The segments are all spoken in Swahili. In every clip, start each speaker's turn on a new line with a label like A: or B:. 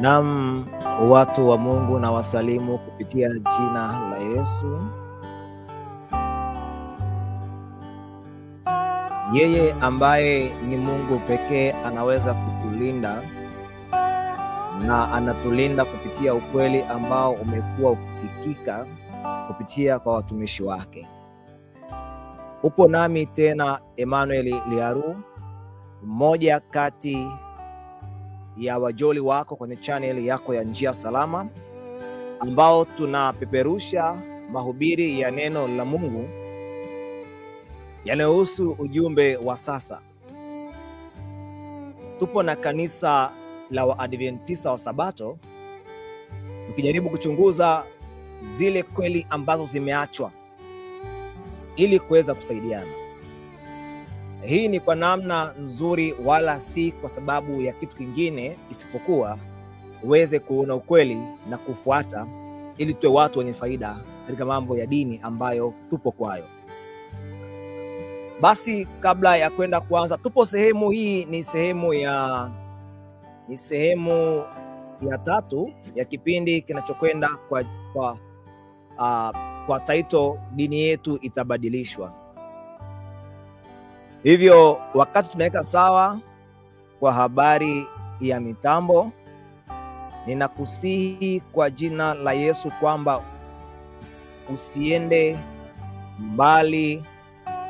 A: Naam, watu wa Mungu na wasalimu kupitia jina la Yesu. Yeye ambaye ni Mungu pekee anaweza kutulinda na anatulinda kupitia ukweli ambao umekuwa ukisikika kupitia kwa watumishi wake. Upo nami tena Emmanuel Liaru, mmoja kati ya wajoli wako kwenye channel yako ya Njia Salama, ambao tunapeperusha mahubiri ya neno la Mungu yanayohusu ujumbe wa sasa. Tupo na kanisa la Waadventista wa Sabato, tukijaribu kuchunguza zile kweli ambazo zimeachwa ili kuweza kusaidiana. Hii ni kwa namna nzuri, wala si kwa sababu ya kitu kingine, isipokuwa uweze kuona ukweli na kufuata, ili tuwe watu wenye faida katika mambo ya dini ambayo tupo kwayo. Basi kabla ya kwenda kuanza, tupo sehemu hii ni sehemu ya tatu ya kipindi kinachokwenda kwa title dini yetu itabadilishwa. Hivyo wakati tunaweka sawa kwa habari ya mitambo, ninakusihi kwa jina la Yesu kwamba usiende mbali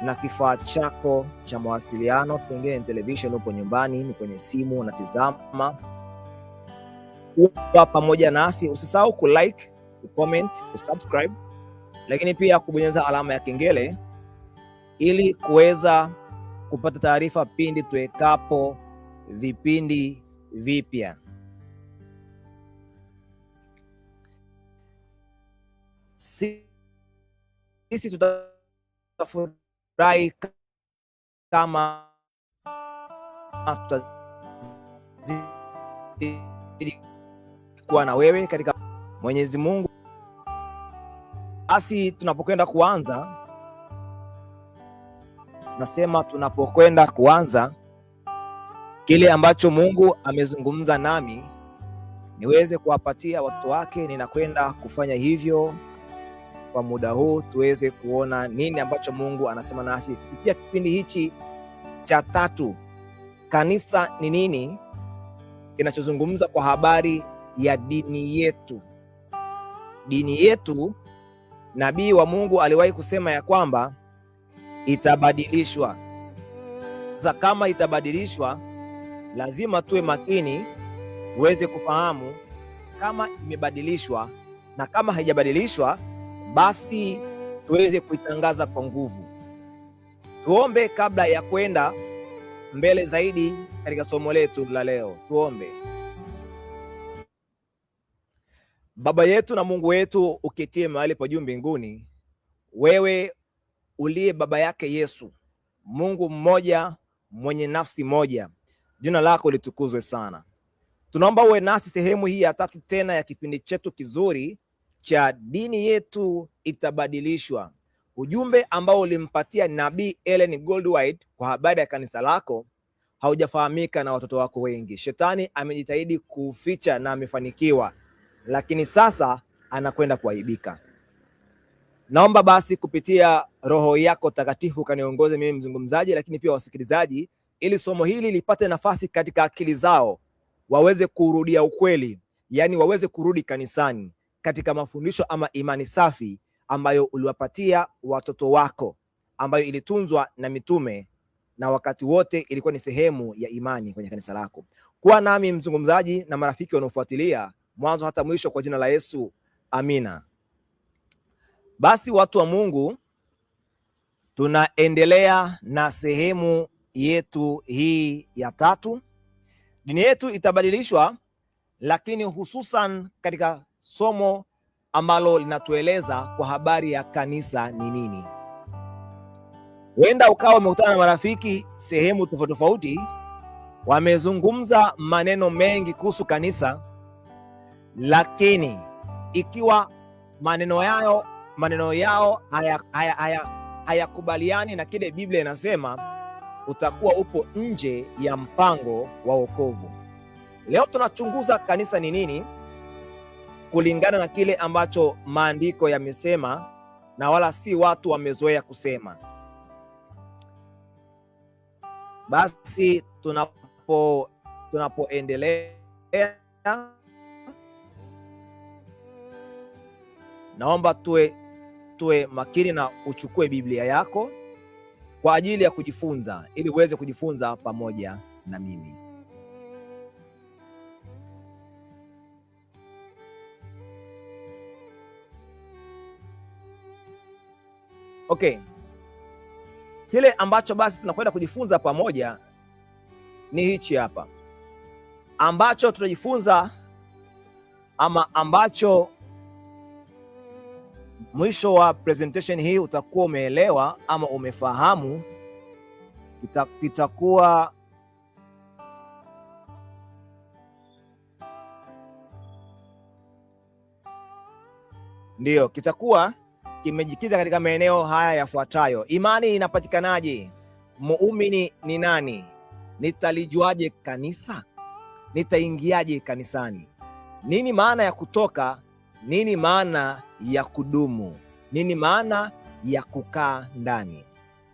A: na kifaa chako cha mawasiliano. Pengine ni television, upo nyumbani, ni kwenye simu unatizama, upo pamoja nasi. Usisahau kulike, kucomment, kusubscribe, lakini pia kubonyeza alama ya kengele ili kuweza kupata taarifa pindi tuwekapo vipindi vipya. Sisi tutafurahi kama tutazidi kuwa na wewe katika Mwenyezi Mungu. Basi tunapokwenda kuanza, kile ambacho Mungu amezungumza nami niweze kuwapatia watoto wake, ninakwenda kufanya hivyo kwa muda huu, tuweze kuona nini ambacho Mungu anasema nasi kupitia kipindi hichi cha tatu. Kanisa ni nini? Kinachozungumza kwa habari ya dini yetu. Dini yetu, nabii wa Mungu aliwahi kusema ya kwamba itabadilishwa. Sasa kama itabadilishwa, lazima tuwe makini uweze kufahamu kama imebadilishwa, na kama haijabadilishwa basi tuweze kuitangaza kwa nguvu. Tuombe kabla ya kwenda mbele zaidi katika somo letu la leo. Tuombe. Baba yetu na Mungu wetu uketie mahali pa juu mbinguni, wewe uliye baba yake Yesu, Mungu mmoja mwenye nafsi moja, jina lako litukuzwe sana. Tunaomba uwe nasi sehemu hii ya tatu tena ya kipindi chetu kizuri cha dini yetu itabadilishwa. Ujumbe ambao ulimpatia nabii Ellen G. White kwa habari ya kanisa lako haujafahamika na watoto wako wengi. Shetani amejitahidi kuficha na amefanikiwa, lakini sasa anakwenda kuaibika. Naomba basi kupitia Roho yako takatifu kaniongoze mimi mzungumzaji, lakini pia wasikilizaji, ili somo hili lipate nafasi katika akili zao, waweze kurudia ukweli, yani waweze kurudi kanisani katika mafundisho ama imani safi ambayo uliwapatia watoto wako, ambayo ilitunzwa na mitume na wakati wote ilikuwa ni sehemu ya imani kwenye kanisa lako. Kuwa nami mzungumzaji na marafiki wanaofuatilia mwanzo hata mwisho kwa jina la Yesu. Amina. Basi watu wa Mungu, tunaendelea na sehemu yetu hii ya tatu. Dini yetu itabadilishwa, lakini hususan katika somo ambalo linatueleza kwa habari ya kanisa ni nini. Huenda ukawa umekutana na marafiki sehemu tofauti tofauti, wamezungumza maneno mengi kuhusu kanisa, lakini ikiwa maneno yao hayakubaliani na kile Biblia inasema, utakuwa upo nje ya mpango wa wokovu. Leo tunachunguza kanisa ni nini kulingana na kile ambacho maandiko yamesema na wala si watu wamezoea kusema. Basi tunapoendelea, naomba tuwe makini na uchukue Biblia yako kwa ajili ya kujifunza, ili uweze kujifunza pamoja na mimi. Okay. Kile ambacho basi tunakwenda kujifunza pamoja ni hichi hapa, ambacho tutajifunza ama ambacho mwisho wa presentation hii utakuwa umeelewa ama umefahamu. Kitakuwa kitakuwa kimejikita katika maeneo haya yafuatayo. Imani inapatikanaje? Muumini ni nani? Nitalijuaje kanisa? Nitaingiaje kanisani? Nini maana ya kutoka? Nini maana ya kudumu? Nini maana ya kukaa ndani?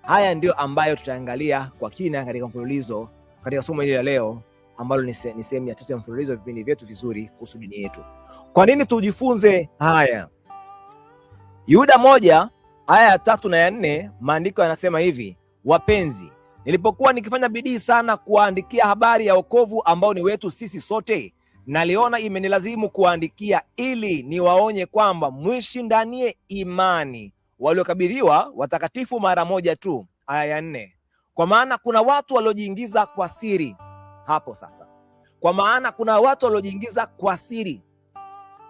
A: Haya ndio ambayo tutaangalia kwa kina katika mfululizo, katika somo hili la leo ambalo ni sehemu ya 3 ya mfululizo vipindi vyetu vizuri kuhusu dini yetu. Kwa nini tujifunze haya? Yuda 1 aya ya 3 na ya 4, maandiko yanasema hivi: wapenzi, nilipokuwa nikifanya bidii sana kuwaandikia habari ya wokovu ambao ni wetu sisi sote, naliona imenilazimu kuwaandikia ili niwaonye kwamba mwishindanie imani waliokabidhiwa watakatifu mara moja tu. Aya ya 4, kwa maana kuna watu waliojiingiza kwa siri. Hapo sasa, kwa maana kuna watu waliojiingiza kwa siri.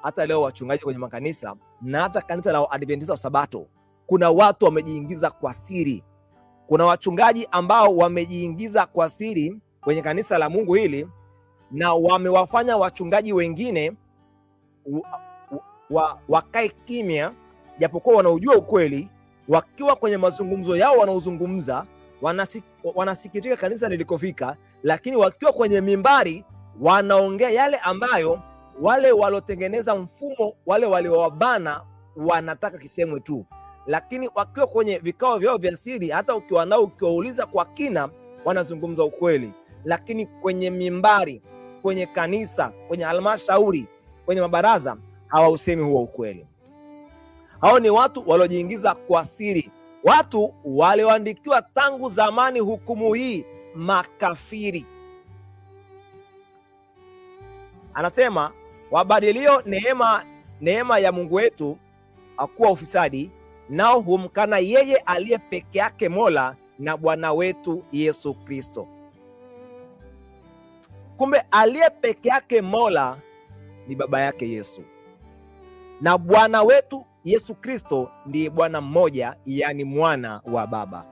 A: Hata leo wachungaji kwenye makanisa na hata kanisa la Adventista wa Sabato, kuna watu wamejiingiza kwa siri. Kuna wachungaji ambao wamejiingiza kwa siri kwenye kanisa la Mungu hili, na wamewafanya wachungaji wengine wakae kimya, japokuwa wanaujua ukweli. Wakiwa kwenye mazungumzo yao wanaozungumza, wanasikitika kanisa lilikofika, lakini wakiwa kwenye mimbari wanaongea yale ambayo wale waliotengeneza mfumo, wale waliowabana, wanataka kisemwe tu. Lakini wakiwa kwenye vikao vyao vya siri, hata ukiwa nao ukiwauliza kwa kina, wanazungumza ukweli. Lakini kwenye mimbari, kwenye kanisa, kwenye halmashauri, kwenye mabaraza, hawausemi huo ukweli. Hao ni watu waliojiingiza kwa siri, watu walioandikiwa tangu zamani hukumu hii, makafiri. Anasema wabadilio neema ya Mungu wetu akuwa ufisadi, nao humkana yeye aliye peke yake Mola na Bwana wetu Yesu Kristo. Kumbe aliye peke yake Mola ni baba yake Yesu, na Bwana wetu Yesu Kristo ndiye Bwana mmoja, yani mwana wa Baba.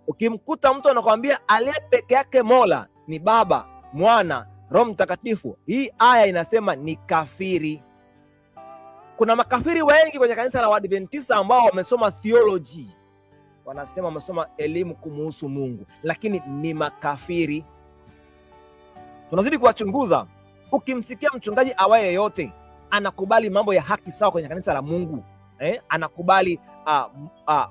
A: Ukimkuta mtu anakuambia aliye peke yake Mola ni Baba, Mwana, Roho Mtakatifu, hii aya inasema ni kafiri. Kuna makafiri wengi kwenye kanisa la Waadventista ambao wamesoma theology, wanasema wamesoma elimu kumuhusu Mungu, lakini ni makafiri. Tunazidi kuwachunguza. Ukimsikia mchungaji awaye yote anakubali mambo ya haki sawa kwenye kanisa la Mungu, anakubali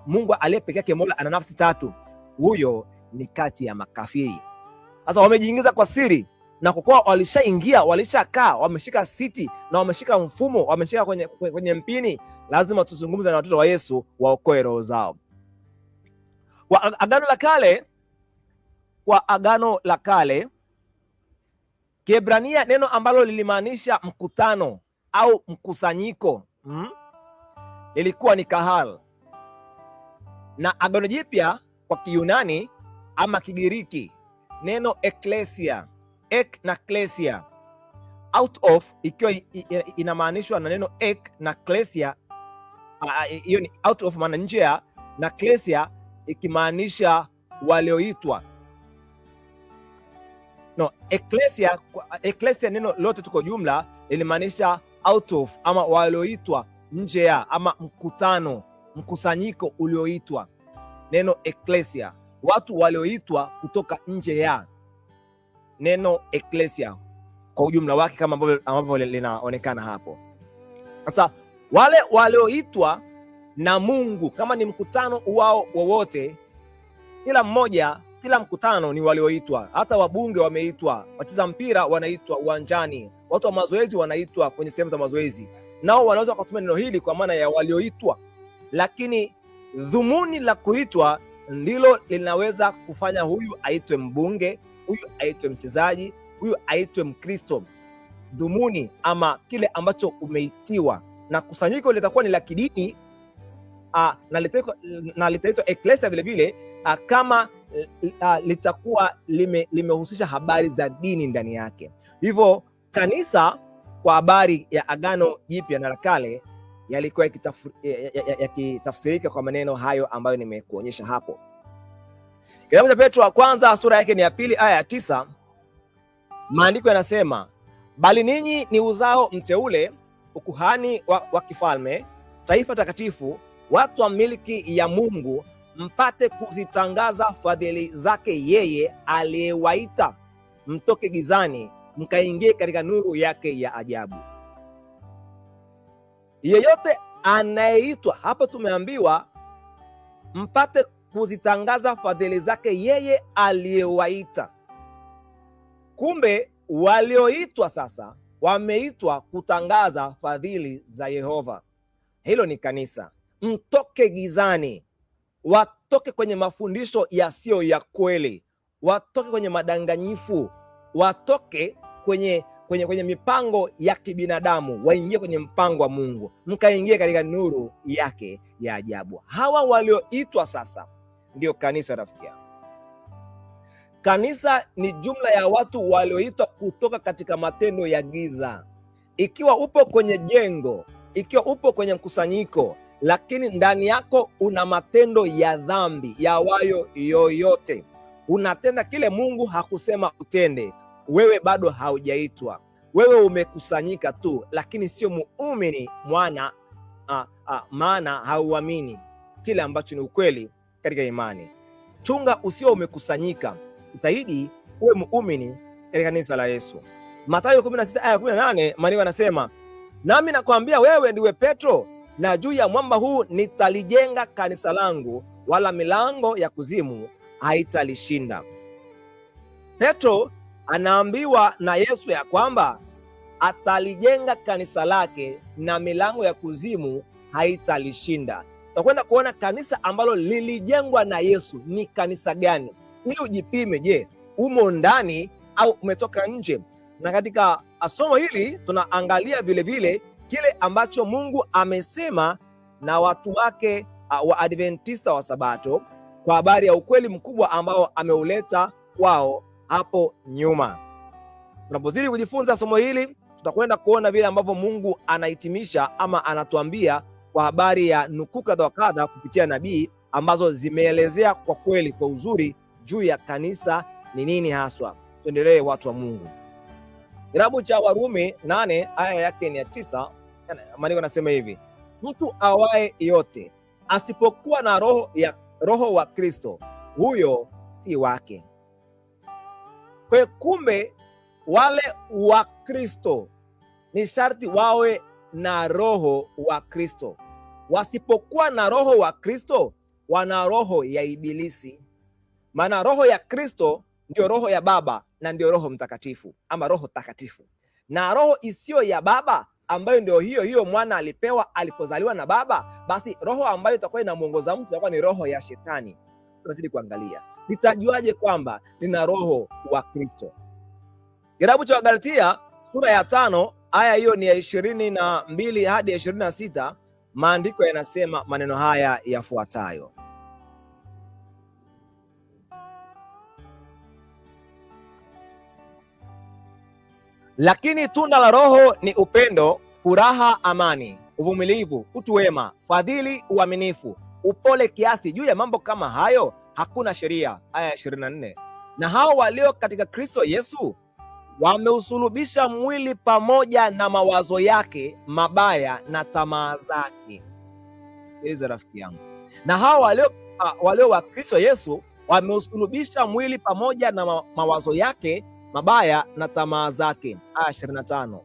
A: Mungu aliye peke yake Mola ana nafsi 3, huyo ni kati ya makafiri. Sasa wamejiingiza kwa siri, na kwa kuwa walishaingia, walishakaa, wameshika siti na wameshika mfumo, wameshika kwenye mpini, lazima tuzungumze na watoto wa Yesu waokoe roho zao. Kwa Agano la Kale, Kiebrania, neno ambalo lilimaanisha mkutano au mkusanyiko, ilikuwa ni kahal. Na Agano Jipya kwa Kiyunani ama Kigiriki, neno eklesia, ek na klesia, out of ikiwa inamaanishwa na neno ek na klesia, hiyo ni out of, maana nje ya, na klesia ikimaanisha walioitwa. No, eklesia neno lote tuko jumla ilimaanisha out of ama walioitwa, nje ya, ama mkutano, mkusanyiko ulioitwa. Neno eklesia, watu walioitwa kutoka nje ya. Neno eklesia, kwa ujumla wake kama ambavyo linaonekana hapo. Sasa wale walioitwa na Mungu, kama ni mkutano wao wowote, kila mkutano ni walioitwa. Hata wabunge wameitwa, wacheza mpira wanaitwa uwanjani, watu wa mazoezi wanaitwa kwenye sehemu za mazoezi, nao wanaweza kutumia neno hili kwa maana ya walioitwa. Lakini dhumuni la kuitwa ndilo linaweza kufanya huyu aitwe mbunge, huyu aitwe mchezaji, huyu aitwe Mkristo. Dhumuni ama kile ambacho umeitiwa, na kusanyiko litakuwa ni la kidini na litaitwa eklesia vile vile, kama litakuwa limehusisha habari za dini ndani yake. Hivyo kanisa kwa habari ya Agano Jipya na la Kale yalikuwa yakitafsirika kwa maneno hayo ambayo nimekuonyesha hapo. Kitabu cha Petro wa kwanza sura yake ni ya 2 aya ya 9, maandiko yanasema, bali ninyi ni uzao mteule, ukuhani wa kifalme, taifa takatifu, watu wa milki ya Mungu, mpate kuzitangaza fadhili zake yeye aliyewaita mtoke gizani mkaingie katika nuru yake ya ajabu. Yeyote anayeitwa hapo, tumeambiwa mpate kuzitangaza fadhili zake yeye aliyewaita. Kumbe walioitwa sasa wameitwa kutangaza fadhili za Yehova. Hilo ni kanisa. Mtoke gizani, watoke kwenye mafundisho yasiyo ya kweli, watoke kwenye madanganyifu, watoke kwenye mipango ya kibinadamu, waingie kwenye mpango wa Mungu, mkaingie katika nuru yake ya ajabu. Hawa walioitwa sasa ndio kanisa, rafiki yangu. Kanisa ni jumla ya watu walioitwa kutoka katika matendo ya giza. Ikiwa upo kwenye jengo, ikiwa upo kwenye mkusanyiko, lakini ndani yako una matendo ya dhambi yawayo yoyote, unatenda kile Mungu hakusema utende, wewe bado haujaitwa. Wewe umekusanyika tu, lakini sio muumini maana hauamini kile ambacho ni ukweli katika imani. Chunga usio umekusanyika, jitahidi uwe muumini katika kanisa la Yesu. Mathayo 16 aya 18, maandiko yanasema, nami nakwambia wewe ndiwe Petro, na juu ya mwamba huu nitalijenga kanisa langu, wala milango ya kuzimu haitalishinda. Petro anaambiwa na Yesu ya kwamba atalijenga kanisa lake na milango ya kuzimu haitalishinda. Tutakwenda kuona kanisa ambalo lilijengwa na Yesu ni kanisa gani, ili ujipime, je, umo ndani au umetoka nje. Na katika somo hili tunaangalia vile vile kile ambacho Mungu amesema na watu wake wa Adventista wa Sabato kwa habari ya ukweli mkubwa ambao ameuleta kwao hapo nyuma. Tunapozidi kujifunza somo hili, tutakwenda kuona vile ambavyo Mungu anahitimisha ama anatuambia kwa habari ya nukuu kadha wa kadha kupitia nabii ambazo zimeelezea kwa kweli, kwa uzuri juu ya kanisa ni nini haswa. Tuendelee, watu wa Mungu. Kitabu cha Warumi 8 aya yake ni ya 9, maandiko yanasema hivi, mtu awaye yote asipokuwa na roho wa Kristo, huyo si wake. Kwa kumbe wale wa Kristo ni sharti wawe na roho wa Kristo. Wasipokuwa na roho wa Kristo, wana roho ya Ibilisi. Maana roho ya Kristo ndio roho ya Baba na ndio Roho Mtakatifu ama Roho Takatifu. Na roho isiyo ya Baba ambayo ndio hiyo mwana alipewa alipozaliwa na Baba, basi roho ambayo itakuwa inamuongoza mtu itakuwa ni roho ya Shetani. Tunazidi kuangalia, nitajuaje kwamba nina roho wa Kristo? Kitabu cha Galatia sura ya 5 aya hiyo ni ya 22 hadi 26, maandiko yanasema maneno haya yafuatayo: lakini tunda la Roho ni upendo, furaha, amani, uvumilivu, utu wema, fadhili, uaminifu, upole, kiasi. Juu ya mambo kama hayo hakuna sheria. Aya 24, na hao walio katika Kristo Yesu wameusulubisha mwili pamoja na mawazo yake mabaya na tamaa zake. Sikiliza rafiki yangu, na hao walio wa Kristo Yesu wameusulubisha mwili pamoja na mawazo yake mabaya na tamaa zake. Aya 25.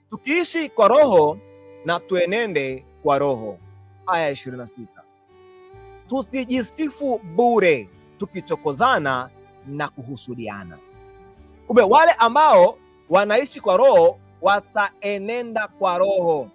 A: Tukiishi kwa roho na tuenende kwa roho. Aya 26. Tusijisifu bure tukichokozana na kuhusudiana. Kumbe wale ambao wanaishi kwa roho wataenenda kwa roho,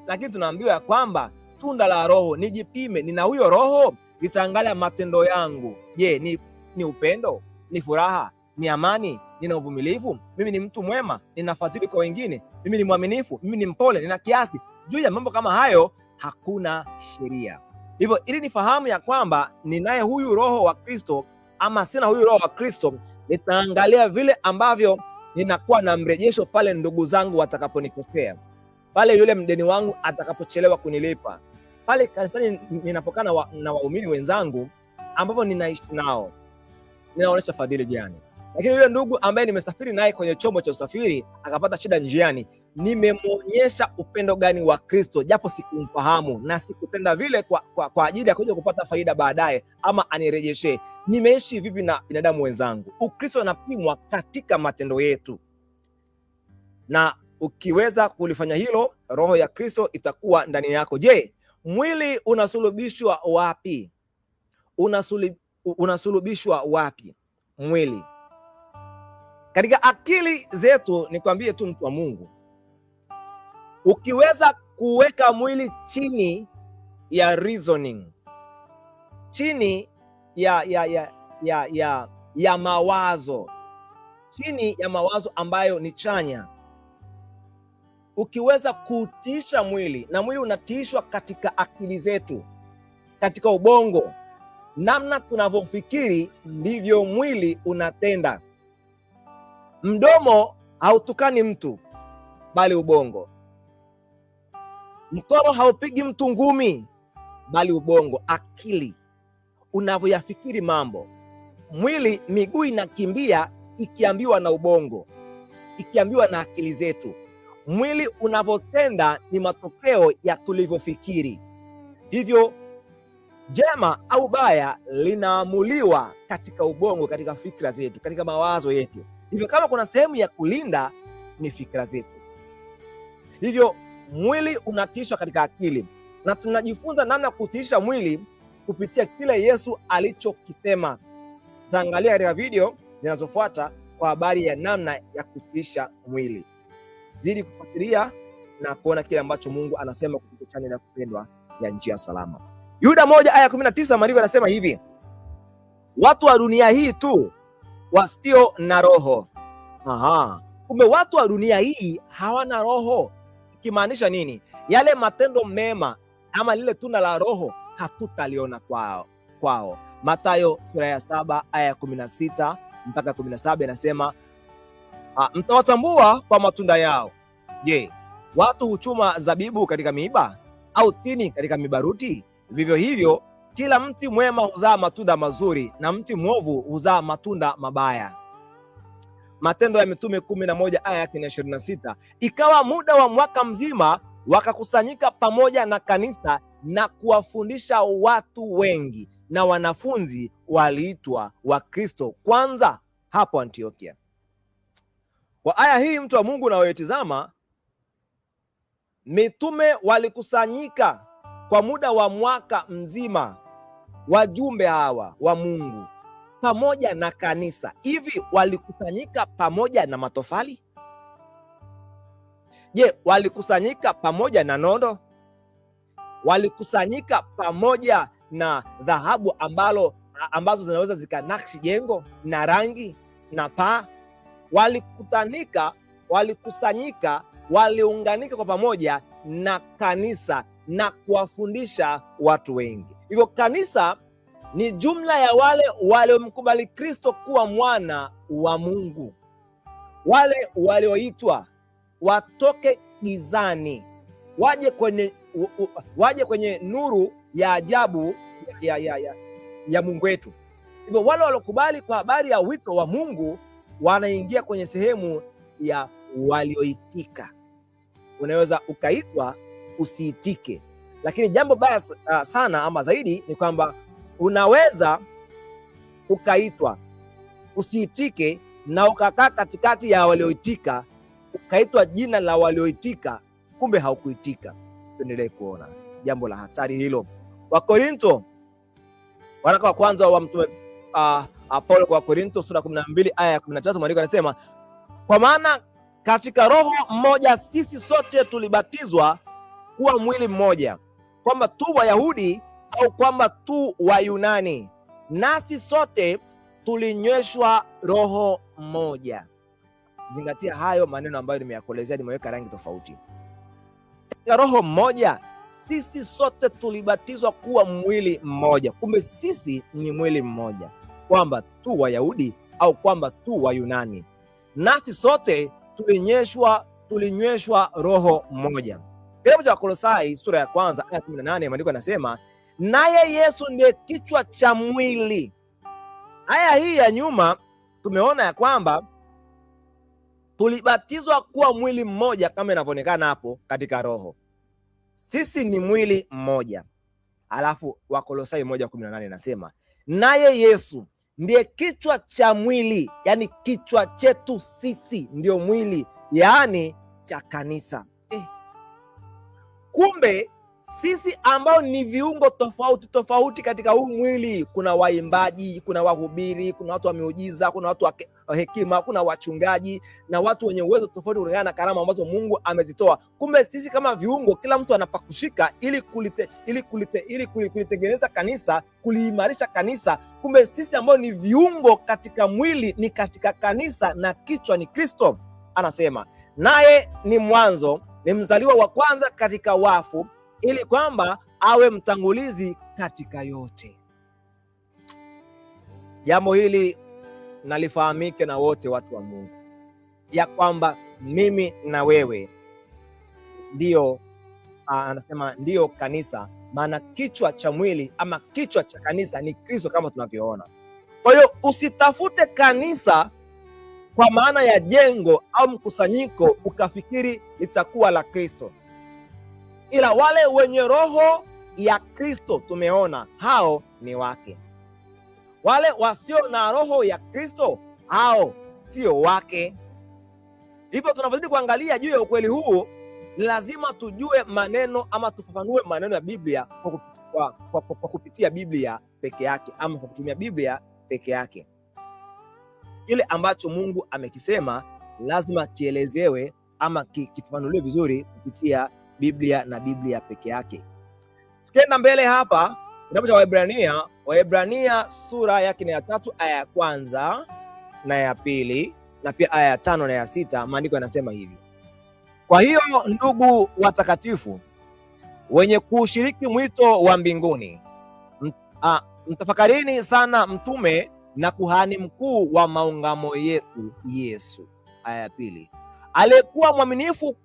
A: lakini tunaambiwa ya kwamba tunda la roho, nijipime, nina huyo roho, nitaangalia matendo yangu. Je, ni upendo, ni furaha, ni amani, nina uvumilivu, mimi ni mtu mwema, ninafadhili kwa wengine, mimi ni mwaminifu, mimi ni mpole, nina kiasi? Juu ya mambo kama hayo hakuna sheria. Hivyo ili nifahamu ya kwamba ninaye huyu roho wa Kristo ama sina huyu roho wa Kristo, nitaangalia vile ambavyo ninakuwa na mrejesho pale ndugu zangu watakaponikosea, pale yule mdeni wangu atakapochelewa kunilipa, pale kanisani ninapokana na waumini wenzangu ambao ninaishi nao, ninaonyesha fadhili gani? Lakini yule ndugu ambaye nimesafiri naye kwenye chombo cha usafiri akapata shida njiani, nimemwonyesha upendo gani wa Kristo japo sikumfahamu na sikutenda vile kwa ajili ya kuja kupata faida baadaye ama anirejeshe? Nimeishi vipi na binadamu wenzangu? Ukristo unapimwa katika matendo yetu, na ukiweza kulifanya hilo, roho ya Kristo itakuwa ndani yako. Je, mwili unasulubishwa wapi? Unasulubishwa wapi mwili? Katika akili zetu. Nikwambie tu mtu wa Mungu, ukiweza kuweka mwili chini ya reasoning, chini ya mawazo, chini ya mawazo ambayo ni chanya, ukiweza kutiisha mwili, na mwili unatiishwa katika akili zetu, katika ubongo, namna tunavyofikiri ndivyo mwili unatenda. Mdomo hautukani mtu bali ubongo. Mkono haupigi mtu ngumi bali ubongo. Akili, unavyoyafikiri mambo. Mwili, miguu inakimbia ikiambiwa na ubongo, ikiambiwa na akili zetu. Mwili unavyotenda ni matokeo ya tulivyofikiri. Hivyo jema au baya linaamuliwa katika ubongo, katika fikra zetu, katika mawazo yetu. Hivyo kama kuna sehemu ya kulinda ni fikra zetu. Hivyo mwili unatiishwa katika akili, na tunajifunza namna kutiisha mwili kupitia kile Yesu alichokisema. Tutaangalia katika video zinazofuata kwa habari ya namna ya kutiisha mwili. Zidi kufuatilia na kuona kile ambacho Mungu anasema kupitia channel ya kupendwa ya Njia Salama. Yuda 1:19 maandiko yanasema hivi: watu wa dunia hii tu wasio na roho. Kumbe watu wa dunia hii hawana roho. Ikimaanisha nini? Yale matendo mema ama lile tunda la roho hatutaliona kwao. Mathayo sura ya 7 aya 16 mpaka 17 inasema, mtawatambua kwa matunda yao. Je, watu huchuma zabibu katika miiba au tini katika mibaruti? Vivyo hivyo kila mti mwema huzaa matunda mazuri na mti mwovu huzaa matunda mabaya. Matendo ya Mitume 11 aya ya 26. Ikawa muda wa mwaka mzima wakakusanyika pamoja na kanisa na kuwafundisha watu wengi, na wanafunzi waliitwa Wakristo kwanza hapo Antiokia. Kwa aya hii mtu wa Mungu unayoitazama, mitume walikusanyika kwa muda wa mwaka mzima, wajumbe hawa wa Mungu pamoja na kanisa. Hivi walikusanyika pamoja na matofali? Je, walikusanyika pamoja na nondo? Walikusanyika pamoja na dhahabu ambazo zinaweza zikanakshi jengo na rangi na paa? Walikusanyika, waliunganika kwa pamoja na kanisa na kuwafundisha watu wengi. Hivyo kanisa ni jumla ya wale waliomkubali Kristo kuwa mwana wa Mungu, wale walioitwa watoke gizani waje kwenye nuru ya ajabu ya Mungu wetu. Hivyo wale waliokubali kwa habari ya wito wa Mungu wanaingia kwenye sehemu ya walioitika. Unaweza ukaitwa usiitike, lakini jambo baya sana ama zaidi ni kwamba unaweza ukaitwa usiitike na ukakaa katikati ya walioitika, ukaitwa jina la walioitika, kumbe haukuitika. Tuendelee kuona jambo la hatari hilo. Wakorintho, waraka wa kwanza wa mtume Paulo kwa Wakorintho sura 12 aya ya 13, maandiko yanasema, kwa maana katika roho mmoja sisi sote tulibatizwa kuwa mwili mmoja, kwamba tu Wayahudi au kwamba tu Wayunani, nasi sote tulinyweshwa roho moja. Zingatia hayo maneno ambayo nimeyakolezea, nimeweka rangi tofauti. Katika roho mmoja sisi sote tulibatizwa kuwa mwili mmoja. Kumbe sisi ni mwili mmoja, kwamba tu Wayahudi au kwamba tu Wayunani, nasi sote tulinyweshwa roho moja. Kitabu cha Wakolosai sura ya kwanza aya 18, maandiko yanasema, naye Yesu ndiye kichwa cha mwili. Aya hii ya nyuma tumeona ya kwamba tulibatizwa kuwa mwili mmoja kama inavyoonekana hapo katika roho. Sisi ni mwili mmoja. Alafu Wakolosai 1:18 nasema, naye Yesu ndiye kichwa cha mwili, yani kichwa chetu sisi ndio mwili, yani cha kanisa. Kumbe sisi ambao ni viungo tofauti tofauti katika huu mwili, kuna waimbaji, kuna wahubiri, kuna watu wa miujiza, kuna watu wa hekima, kuna wachungaji na watu wenye uwezo tofauti kulingana na karama ambazo Mungu amezitoa. Kumbe sisi kama viungo, kila mtu anapakushika ili kulitengeneza kanisa, kuliimarisha kanisa. Kumbe sisi ambao ni viungo katika mwili ni katika kanisa, na kichwa ni Kristo. Anasema naye ni mwanzo, ni mzaliwa wa kwanza katika wafu, ili kwamba awe mtangulizi katika yote. Jambo hili nalifahamike na wote watu wa Mungu, ya kwamba mimi na wewe ndio anasema ndio kanisa, maana kichwa cha mwili ama kichwa cha kanisa ni Kristo kama tunavyoona. Kwa hiyo usitafute kanisa kwa maana ya jengo au mkusanyiko ukafikiri litakuwa la Kristo, ila wale wenye roho ya Kristo tumeona hao ni wake. Wale wasio na roho ya Kristo hao sio wake. Hivyo tunapozidi kuangalia juu ya ukweli huu, lazima tujue maneno ama tufafanue maneno ya Biblia kwa kupitia Biblia peke yake, ama kwa kutumia Biblia peke yake. Kile ambacho Mungu amekisema lazima kielezewe ama kifafanuliwe vizuri kupitia Biblia na Biblia peke yake. Tukienda mbele hapa, kitabu cha Waebrania sura yake ya 3 aya ya kwanza na ya pili na pia aya ya 5 na ya 6, maandiko yanasema hivi: kwa hiyo ndugu watakatifu wenye kushiriki mwito wa mbinguni, mtafakarini sana mtume na kuhani mkuu wa maungamo yetu Yesu. Aya ya pili, aliyekuwa mwaminifu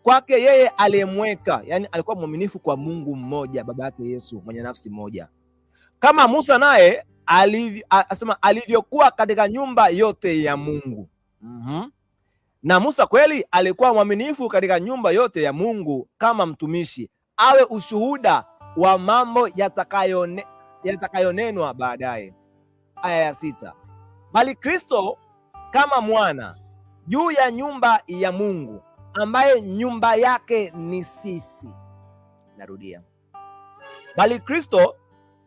A: kwake yeye aliyemweka, yani alikuwa mwaminifu kwa Mungu mmoja, baba yake Yesu mwenye nafsi moja, kama Musa naye alivyokuwa katika nyumba yote ya Mungu. Na Musa kweli alikuwa mwaminifu katika nyumba yote ya Mungu kama mtumishi, awe ushuhuda wa mambo yatakayonenwa baadaye. Aya ya 6, bali Kristo kama mwana juu ya nyumba ya Mungu, ambaye nyumba yake ni sisi. Narudia, bali Kristo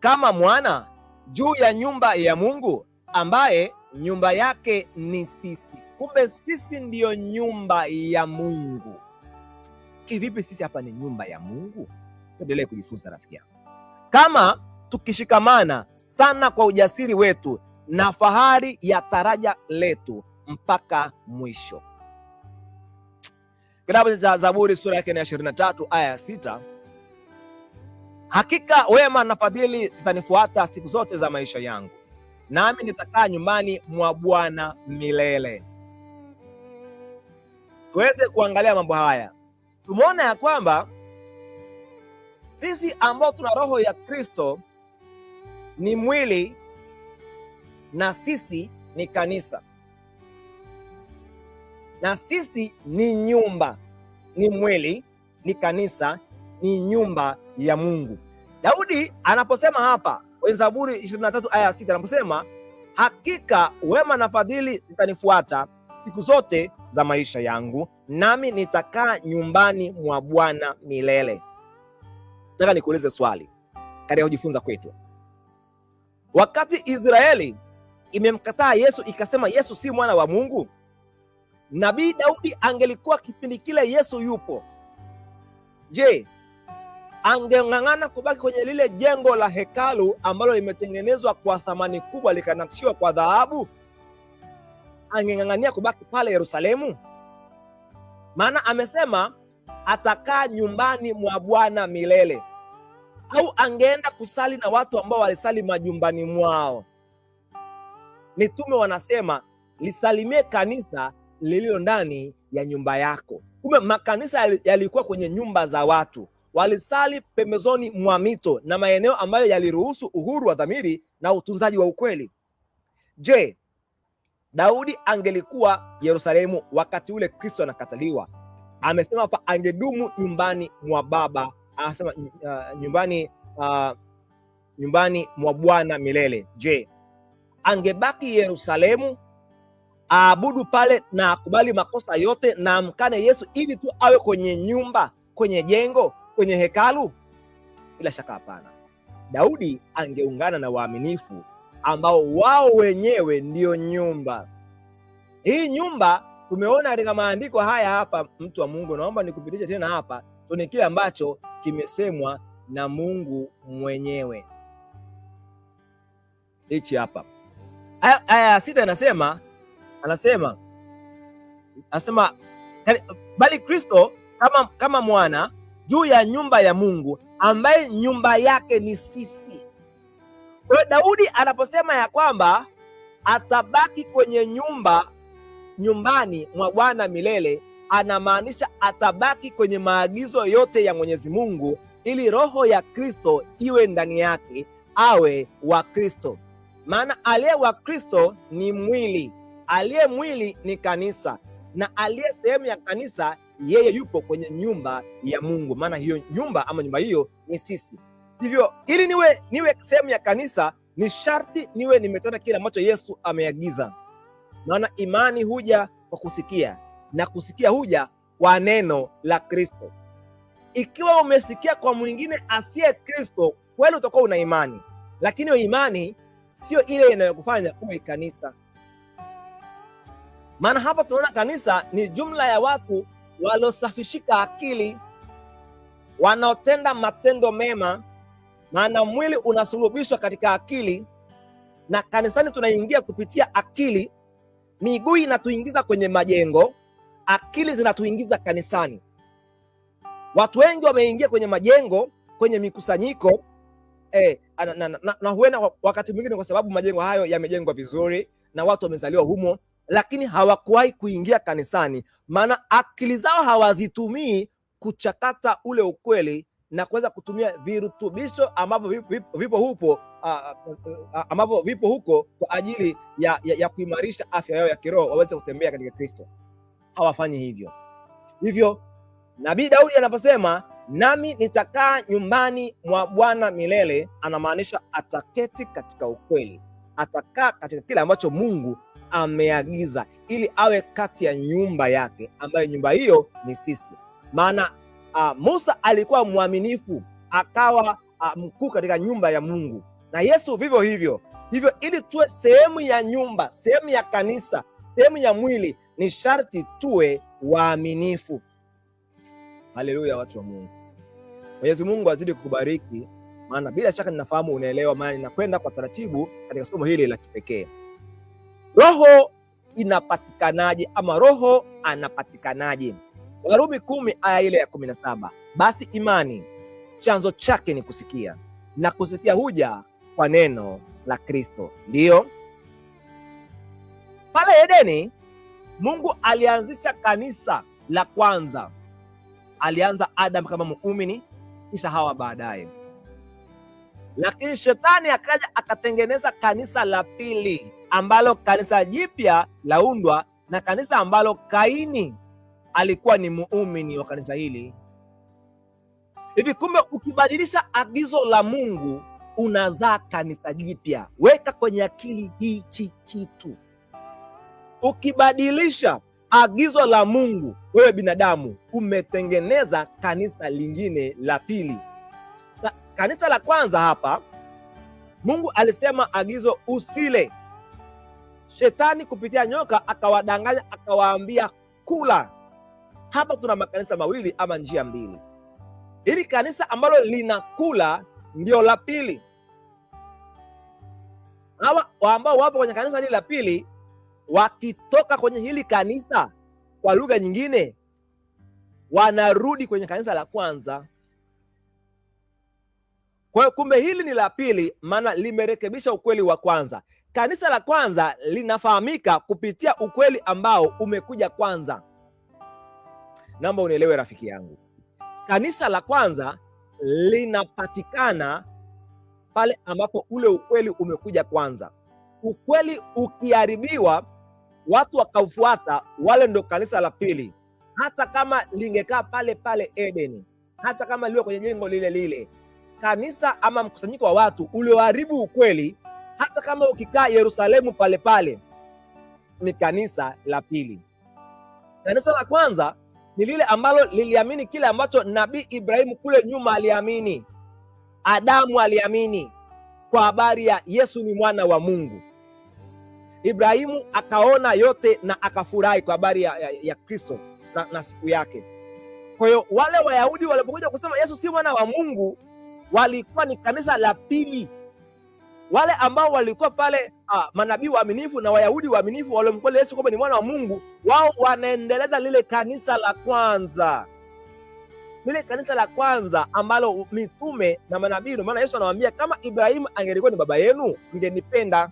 A: kama mwana juu ya nyumba ya Mungu, ambaye nyumba yake ni sisi. Kumbe sisi ndiyo nyumba ya Mungu. Kivipi sisi hapa ni nyumba ya Mungu? Tuendelee kujifunza rafiki yangu. Kama tukishikamana sana kwa ujasiri wetu na fahari ya taraja letu mpaka mwisho. Kitabu cha Zaburi sura yake ya 23 aya ya 6, hakika wema na fadhili zitanifuata siku zote za maisha yangu, nami nitakaa nyumbani mwa Bwana milele. Tuweze kuangalia mambo haya, tumeona ya kwamba sisi ambao tuna roho ya Kristo ni mwili, na sisi ni kanisa, na sisi ni nyumba, ni mwili, ni kanisa, ni nyumba ya Mungu. Daudi anaposema hapa kwenye Zaburi 23 aya 6, anaposema hakika wema na fadhili zitanifuata siku zote za maisha yangu, nami nitakaa nyumbani mwa Bwana milele. Nataka nikuulize swali katika kujifunza kwetu. Wakati Israeli imemkataa Yesu, ikasema Yesu si mwana wa Mungu, Nabii Daudi angelikuwa kipindi kile Yesu yupo, je, angeng'ang'ana kubaki kwenye lile jengo la hekalu ambalo limetengenezwa kwa thamani kubwa, likanakshiwa kwa dhahabu? Angeng'ang'ania kubaki pale Yerusalemu? Maana amesema atakaa nyumbani mwa Bwana milele. Au angeenda kusali na watu ambao walisali majumbani mwao? Mitume wanasema lisalimie kanisa lililo ndani ya nyumba yako. Kumbe makanisa yalikuwa kwenye nyumba za watu, walisali pembezoni mwa mito na maeneo ambayo yaliruhusu uhuru wa dhamiri na utunzaji wa ukweli. Je, Daudi angelikuwa Yerusalemu wakati ule Kristo anakataliwa? Amesema hapa angedumu nyumbani mwa Baba, anasema nyumbani mwa Bwana milele. Je, angebaki Yerusalemu aabudu pale na akubali makosa yote na amkane Yesu ili tu awe kwenye nyumba, kwenye jengo, kwenye hekalu? Bila shaka hapana. Daudi angeungana na waaminifu ambao wao wenyewe ndio nyumba. Hii nyumba tumeona katika maandiko haya hapa. Mtu wa Mungu, naomba nikupitishe tena hapa tuone kile ambacho kimesemwa na Mungu mwenyewe. Hichi hapa aya 6 anasema bali Kristo kama mwana juu ya nyumba ya Mungu, ambaye nyumba yake ni sisi. Kwa hiyo Daudi anaposema ya kwamba atabaki kwenye nyumbani mwa Bwana milele, anamaanisha atabaki kwenye maagizo yote ya Mwenyezi Mungu, ili roho ya Kristo iwe ndani yake, awe wa Kristo. Maana aliye wa Kristo ni mwili, aliye mwili ni kanisa, na aliye sehemu ya kanisa, yeye yupo kwenye nyumba ya Mungu. Maana hiyo nyumba ama nyumba hiyo ni sisi. Hivyo ili niwe sehemu ya kanisa, ni sharti niwe nimetenda kile ambacho Yesu ameagiza. Maana imani huja kwa kusikia, na kusikia huja kwa neno la Kristo. Ikiwa umesikia kwa mwingine asiye Kristo, kweli utakuwa una imani, lakini hiyo imani sio ile inayokufanya uwe kanisa. Maana hapa tunaona kanisa ni jumla ya watu waliosafishika akili, wanaotenda matendo mema. Maana mwili unasulubishwa katika akili, na kanisani tunaingia kupitia akili. Miguu inatuingiza kwenye majengo, akili zinatuingiza kanisani. Watu wengi wameingia kwenye majengo, kwenye mikusanyiko na huenda wakati mwingine kwa sababu majengo hayo yamejengwa vizuri na watu wamezaliwa humo, lakini hawakuwahi kuingia kanisani. Maana akili zao hawazitumii kuchakata ule ukweli na kuweza kutumia virutubisho ambavyo vipo huko kwa ajili ya kuimarisha afya yao ya kiroho, waweze kutembea katika Kristo. Hawafanyi hivyo. Hivyo Nabii Daudi anaposema nami nitakaa nyumbani mwa Bwana milele, anamaanisha ataketi katika ukweli, atakaa katika kile ambacho Mungu ameagiza, ili awe kati ya nyumba yake, ambayo nyumba hiyo ni sisi. Maana Musa alikuwa mwaminifu, akawa mkuu katika nyumba ya Mungu, na Yesu vivyo hivyo. Hivyo ili tuwe sehemu ya nyumba, sehemu ya kanisa, sehemu ya mwili, ni sharti tuwe waaminifu. Haleluya, watu wa Mungu. Mwenyezi Mungu azidi kukubariki, maana bila shaka ninafahamu unaelewa, maana ninakwenda kwa taratibu katika somo hili la kipekee. Roho inapatikanaje, ama roho anapatikanaje? Warumi 10 aya ile ya 17. Basi imani chanzo chake ni kusikia, na kusikia huja kwa neno la Kristo. Ndiyo, pale Edeni Mungu alianzisha kanisa la kwanza. Alianza Adam kama muumini, kisha Hawa baadaye. Lakini shetani akaja akatengeneza kanisa la pili, ambalo kanisa jipya laundwa na kanisa ambalo Kaini alikuwa ni muumini wa kanisa hili. Hivi kumbe ukibadilisha agizo la Mungu, unazaa kanisa jipya. Weka kwenye akili hichi kitu. Ukibadilisha agizo la Mungu, wewe binadamu umetengeneza kanisa lingine la pili. Kanisa la kwanza hapa, Mungu alisema agizo usile. Shetani kupitia nyoka akawadanganya, akawaambia kula. Hapa tuna makanisa mawili ama njia mbili. Hili kanisa ambalo linakula ndio la pili. Hawa ambao wapo kwenye kanisa hili la pili, wakitoka kwenye hili kanisa, kwa lugha nyingine, wanarudi kwenye kanisa la kwanza. Kwa hiyo kumbe hili ni la pili, maana limerekebisha ukweli wa kwanza. Kanisa la kwanza linafahamika kupitia ukweli ambao umekuja kwanza. Naomba unielewe rafiki yangu. Kanisa la kwanza linapatikana pale ambapo ule ukweli umekuja kwanza. Ukweli ukiharibiwa, watu wakaufuata, wale ndo kanisa la pili. Hata kama lingekaa pale pale Edeni, hata kama liwe kwenye jengo lile lile, kanisa ama mkusanyiko wa watu ulioharibu ukweli, hata kama ukikaa Yerusalemu pale pale, ni kanisa la pili. Kanisa la kwanza ni lile ambalo liliamini kile ambacho Nabii Ibrahimu kule nyuma aliamini, Adamu aliamini, kwa habari ya Yesu ni mwana wa Mungu. Ibrahimu akaona yote na akafurahi kwa habari ya Kristo na siku yake. Kwa hiyo wale Wayahudi walipokuja kusema Yesu si mwana wa Mungu, walikuwa ni kanisa la pili. Wale ambao walikuwa pale manabii waaminifu na Wayahudi waaminifu waliomkubali Yesu kwamba ni mwana wa Mungu, wao wanaendeleza lile kanisa la kwanza. Lile kanisa la kwanza ambalo mitume na manabii, ndio maana Yesu anawaambia kama Ibrahimu angelikuwa ni baba yenu, mngenipenda.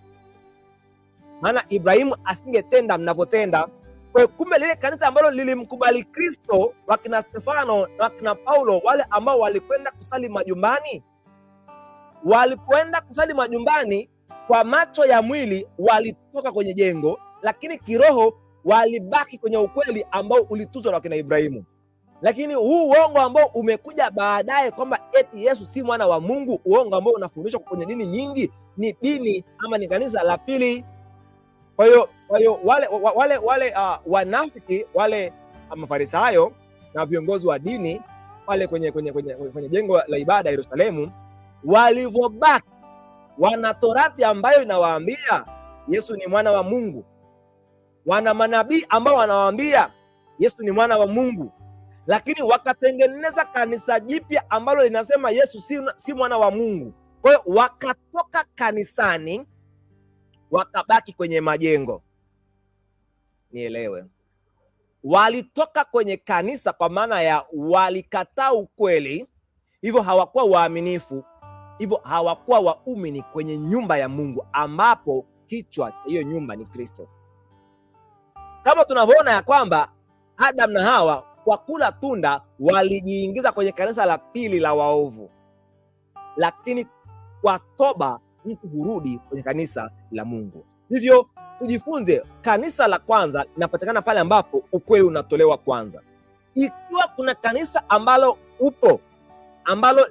A: Maana Ibrahimu asingetenda mnavyotenda. Kwa kumbe lile kanisa ambalo lilimkubali Kristo, wakina Stefano na wakina Paulo, wale ambao walikwenda kusali majumbani, walipoenda kusali majumbani, kwa macho ya mwili walitoka kwenye jengo, lakini kiroho walibaki kwenye ukweli ambao ulituzwa na wakina Ibrahimu. Lakini huu uongo ambao umekuja baadaye kwamba eti Yesu si mwana wa Mungu, uongo ambao unafundishwa kwenye dini nyingi, ni dini ama ni kanisa la pili. Kwa hiyo wale wanafiki, wale Mafarisayo na viongozi wa dini pale kwenye jengo la ibada Yerusalemu, walivyobaki, wana Torati ambayo inawaambia Yesu ni mwana wa Mungu, wana manabii ambao wanawaambia Yesu ni mwana wa Mungu, lakini wakatengeneza kanisa jipya ambalo linasema Yesu si mwana wa Mungu. Kwa hiyo wakatoka kanisani, wakabaki kwenye majengo. Nielewe, walitoka kwenye kanisa kwa maana ya walikataa ukweli, hivyo hawakuwa waaminifu, hivyo hawakuwa waumini kwenye nyumba ya Mungu, ambapo kichwa cha hiyo nyumba ni Kristo. Kama tunavyoona ya kwamba Adam na Hawa kwa kula tunda walijiingiza kwenye kanisa la pili la waovu, lakini kwa toba mtu hurudi kwenye kanisa la Mungu. Hivyo tujifunze, kanisa la kwanza linapatikana pale ambapo ukweli unatolewa kwanza. Ikiwa kuna kanisa ambalo ambalo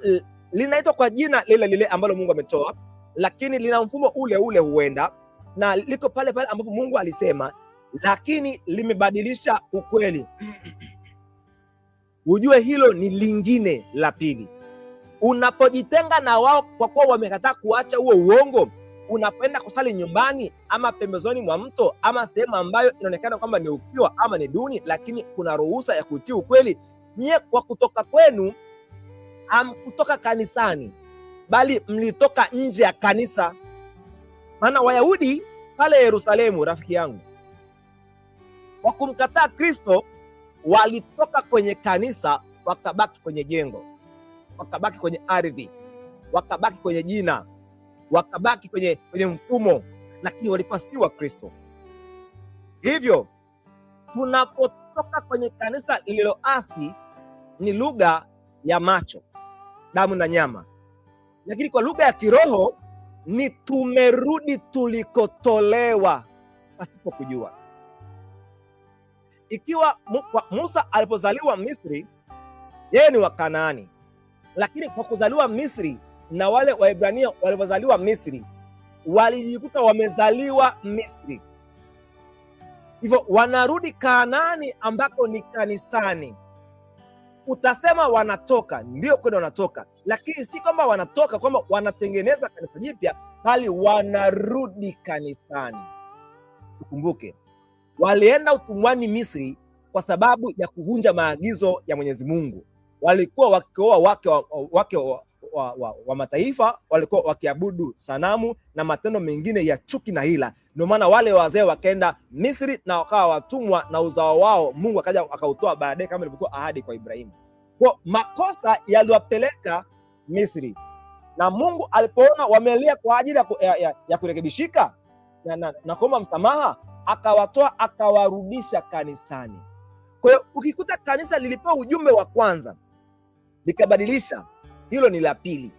A: linaitwa kwa jina lile lile ambalo Mungu ametoa, lakini lina mfumo ule ule huenda, na liko pale pale ambapo Mungu alisema, lakini limebadilisha ukweli, ujue hilo ni lingine la pili. Unapojitenga na wao kwa kuwa wamekataa kuacha huo uongo, unapoenda kusali nyumbani ama pembezoni mwa mto ama sehemu ambayo inaonekana kwamba ni ukiwa ama ni duni, lakini kuna ruhusa ya kutii ukweli, nyie kwa kutoka kwenu hamkutoka kanisani, bali mlitoka nje ya kanisa. Maana Wayahudi pale Yerusalemu, rafiki yangu, kwa kumkataa Kristo, walitoka kwenye kanisa wakabaki kwenye jengo, wakabaki kwenye ardhi, wakabaki kwenye jina, wakabaki kwenye mfumo, lakini walikuwa si wa Kristo. Hivyo tunapotoka kwenye kanisa lililoasi, ni lugha ya macho, damu na nyama, lakini kwa lugha ya kiroho ni tumerudi tulikotolewa pasipo kujua. Ikiwa Musa alipozaliwa Misri, yeye ni wa Kanaani, lakini kwa kuzaliwa Misri na wale Waebrania walivyozaliwa Misri, walijikuta wamezaliwa Misri. Hivyo wanarudi Kanaani ambako ni kanisani. Utasema wanatoka, ndio kwenda wanatoka, lakini si kwamba wanatoka kwamba wanatengeneza kanisa jipya, bali wanarudi kanisani. Tukumbuke, walienda utumwani Misri kwa sababu ya kuvunja maagizo ya Mwenyezi Mungu. Walikuwa wakioa wake wa mataifa, walikuwa wakiabudu sanamu na matendo mengine ya chuki na hila. Ndio maana wale wazee wakaenda Misri na wakawa watumwa, na uzao wao Mungu akaja akautoa baadaye kama ilivyokuwa ahadi kwa Ibrahimu. Kwa makosa yaliwapeleka Misri, na Mungu alipoona wamelia kwa ajili ya kurekebishika na kuomba msamaha, akawatoa akawarudisha kanisani. Kwa hiyo ukikuta kanisa lilipewa ujumbe wa kwanza likabadilisha, hilo ni la pili.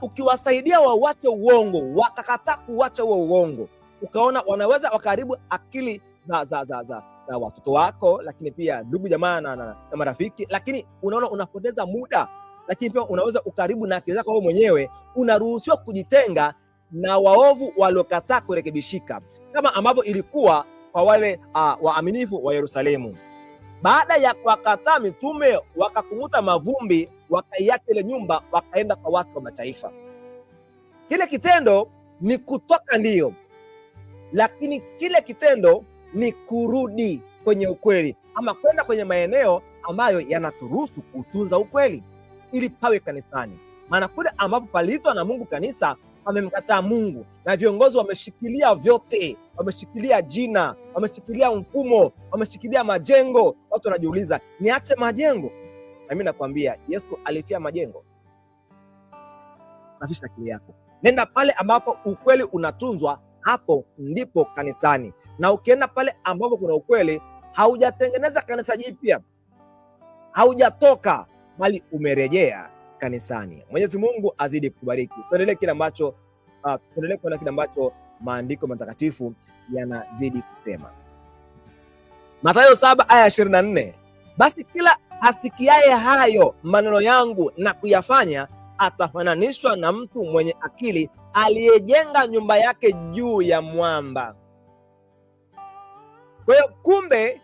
A: Ukiwasaidia wawache uongo, wakakataa kuwacha huo uongo, ukaona wanaweza wakaharibu akili za watoto wako, lakini pia ndugu jamaa na marafiki, lakini unaona unapoteza muda, lakini pia unaweza ukaribu na akili zako wewe mwenyewe. Unaruhusiwa kujitenga na waovu waliokataa kurekebishika, kama ambavyo ilikuwa kwa wale waaminifu wa Yerusalemu. Baada ya kuwakataa mitume, wakakung'uta mavumbi, wakaiacha ile nyumba, wakaenda kwa watu wa mataifa. Kile kitendo ni kutoka, ndiyo, lakini kile kitendo ni kurudi kwenye ukweli, ama kwenda kwenye maeneo ambayo yanaturuhusu kutunza ukweli ili pawe kanisani. Maana kule ambapo paliitwa na Mungu kanisa, wamemkataa Mungu, na viongozi wameshikilia vyote, wameshikilia jina, wameshikilia mfumo, wameshikilia majengo. Watu wanajiuliza, niache majengo? Na mimi nakwambia, Yesu alifia majengo. Safisha akili yako, nenda pale ambapo ukweli unatunzwa, hapo ndipo kanisani. Na ukienda pale ambapo kuna ukweli, haujatengeneza kanisa jipya, haujatoka, bali umerejea kanisani. Mwenyezi Mungu azidi kukubariki. Tuendelee kuona kile ambacho maandiko matakatifu yanazidi kusema. Mathayo 7:24, basi kila asikiaye hayo maneno yangu na kuyafanya atafananishwa na mtu mwenye akili aliyejenga nyumba yake juu ya mwamba. Kwa hiyo kumbe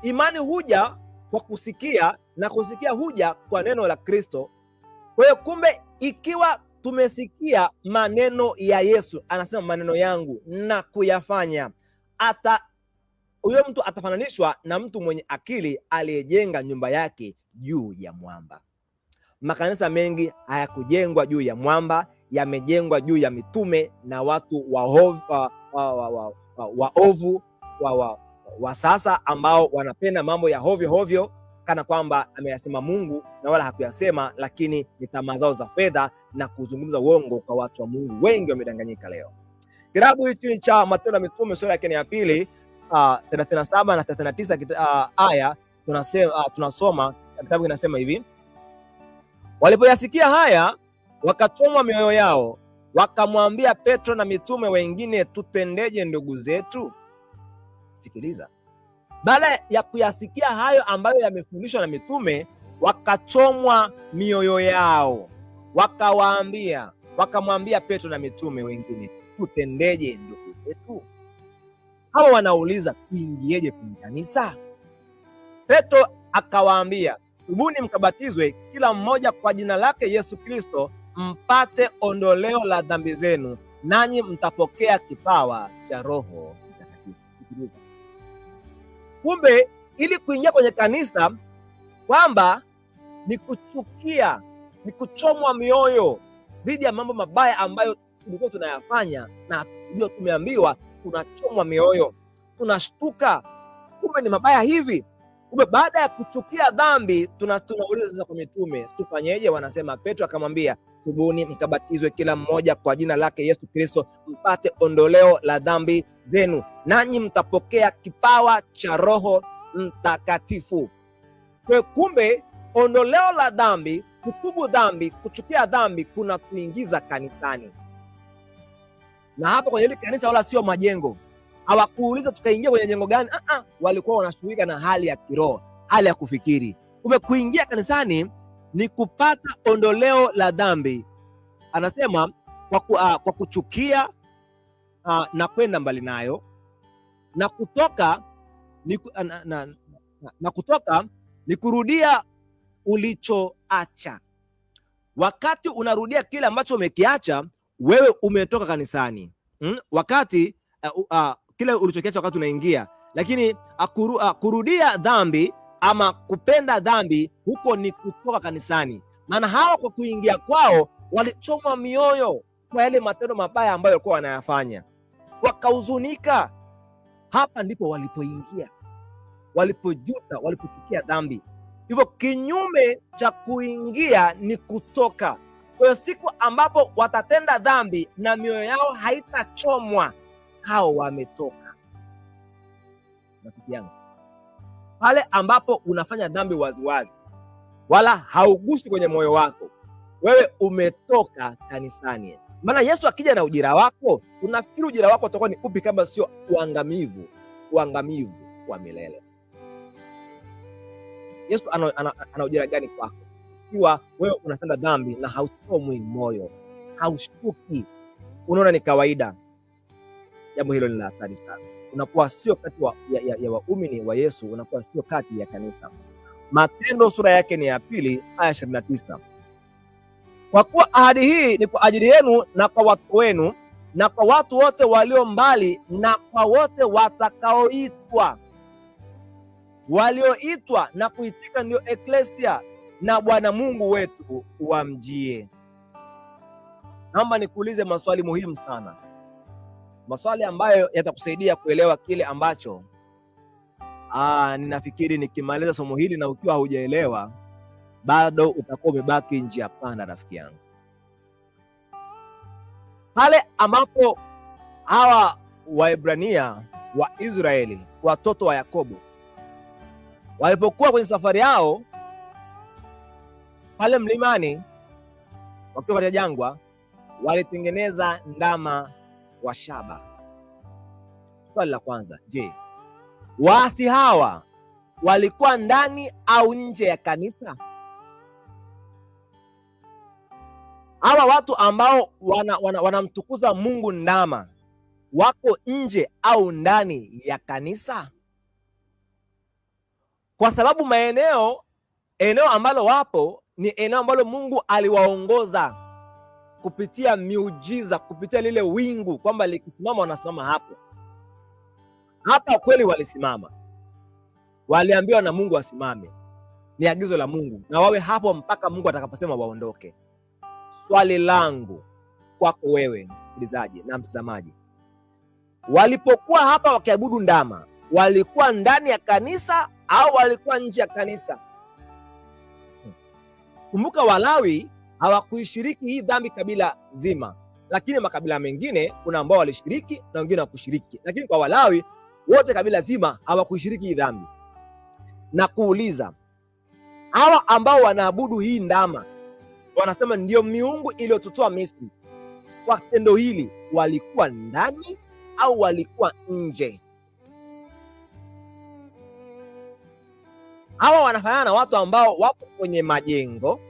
A: imani huja kwa kusikia, na kusikia huja kwa neno la Kristo. Kwa hiyo kumbe ikiwa tumesikia maneno ya Yesu, anasema maneno yangu na kuyafanya, huyo mtu atafananishwa na mtu mwenye akili aliyejenga nyumba yake juu ya mwamba. Makanisa mengi hayakujengwa juu ya mwamba, yamejengwa juu ya mitume na watu waovu wa sasa, ambao wanapenda mambo ya hovyo hovyo, kana kwamba ameyasema Mungu na wala hakuyasema, lakini ni tamaa zao za fedha na kuzungumza uongo kwa watu wa Mungu. Wengi wamedanganyika leo. Kitabu hichi cha Matendo ya Mitume sura yake ya pili 37 na 39 aya tunasoma kitabu kinasema hivi: walipoyasikia haya wakachomwa mioyo yao, wakamwambia Petro na mitume wengine, tutendeje ndugu zetu? Sikiliza, baada ya kuyasikia hayo ambayo yamefundishwa na mitume, wakachomwa mioyo yao, wakamwambia Petro na mitume wengine, tutendeje ndugu zetu? Hawa wanauliza, tuingieje kwenye kanisa? Petro akawaambia, tubuni mkabatizwe kila mmoja kwa jina lake Yesu Kristo, mpate ondoleo la dhambi zenu, nanyi mtapokea kipawa cha Roho Mtakatifu. Sikiliza, kumbe ili kuingia kwenye kanisa, kwamba ni kuchukia, ni kuchomwa mioyo dhidi ya mambo mabaya ambayo tulikuwa tunayafanya, na ndio tumeambiwa tunachomwa mioyo, tunashtuka, kumbe ni mabaya hivi. Kumbe baada ya kuchukia dhambi, tunauliza sasa kwa mitume, tufanyeje? Wanasema, Petro akamwambia, tubuni mkabatizwe kila mmoja kwa jina lake Yesu Kristo, mpate ondoleo la dhambi zenu, nanyi mtapokea kipawa cha Roho Mtakatifu. Kwa kumbe ondoleo la dhambi, kutubu dhambi, kuchukia dhambi, kuna kuingiza kanisani. Na hapa kwenye hili kanisa wala sio majengo. Hawakuuliza tukaingia kwenye jengo gani. Walikuwa wanashughulika na hali ya kiroho, hali ya kufikiri. Kumbe kuingia kanisani ni kupata ondoleo la dhambi. Anasema kwa kuchukia na kwenda mbali nayo, na kutoka ni kurudia ulichoacha. Wakati unarudia kile ambacho umekiacha, wewe umetoka kanisani. Wakati kile ulichokiacha wakati unaingia, lakini kurudia dhambi ama kupenda dhambi, huko ni kutoka kanisani. Maana hao kwa kuingia kwao walichomwa mioyo kwa yale matendo mabaya ambayo walikuwa wanayafanya, wakahuzunika. Hapa ndipo walipoingia, walipojuta, walipochukia dhambi. Hivyo kinyume cha kuingia ni kutoka. Kwa hiyo siku ambapo watatenda dhambi na mioyo yao haitachomwa, hao wametoka. Rafiki yangu, pale ambapo unafanya dhambi waziwazi wala haugusi kwenye moyo wako, wewe umetoka kanisani. Maana Yesu akija na ujira wako, unafikiri ujira wako utakuwa ni upi kama sio uangamivu wa milele? Yesu ana ujira gani kwako ikiwa wewe unatenda dhambi na hauchomwi moyo, haushtuki, unaona ni kawaida? Jambo hilo ni la hatari sana. Unakuwa sio kati ya waumini wa Yesu, unakuwa sio kati ya kanisa. Matendo sura yake ni ya 2 aya 29. Kwa kuwa ahadi hii ni kwa ajili yenu na kwa watu wenu na kwa watu wote walio mbali na kwa wote watakaoitwa. Walioitwa na kuitika ndio eklesia, na Bwana Mungu wetu wamjie. Naomba nikuulize maswali muhimu sana, maswali ambayo yatakusaidia kuelewa kile ambacho ninafikiri nikimaliza somo hili na ukiwa haujaelewa bado utakuwa umebaki njia panda. Rafiki yangu, pale ambapo hawa Waebrania wa Israeli, watoto wa Yakobo, walipokuwa kwenye safari yao pale mlimani wakiwa katika jangwa, walitengeneza ndama wa shaba. Swali la kwanza, je, waasi hawa walikuwa ndani au nje ya kanisa? Hawa watu ambao wanamtukuza Mungu ndama, wako nje au ndani ya kanisa? Kwa sababu eneo ambalo wapo ni eneo ambalo Mungu aliwaongoza kupitia miujiza, kupitia lile wingu, kwamba likisimama wanasimama hapo. Hapa kweli walisimama, waliambiwa na Mungu wasimame, ni agizo la Mungu, na wawe hapo mpaka Mungu atakaposema waondoke. Swali langu kwako wewe msikilizaji na mtazamaji, walipokuwa hapa wakiabudu ndama, walikuwa ndani ya kanisa au walikuwa nje ya kanisa? Kumbuka, Walawi hawakuishiriki hii dhambi kabila zima, lakini makabila mengine kuna ambao walishiriki na wengine hawakushiriki, lakini kwa Walawi wote kabila zima hawakuishiriki hii dhambi. Na kuuliza, hawa ambao wanaabudu hii ndama, wanasema ndio miungu iliyotutoa Misri, kwa tendo hili walikuwa ndani au walikuwa nje? Hawa wanafanana na watu ambao wapo kwenye majengo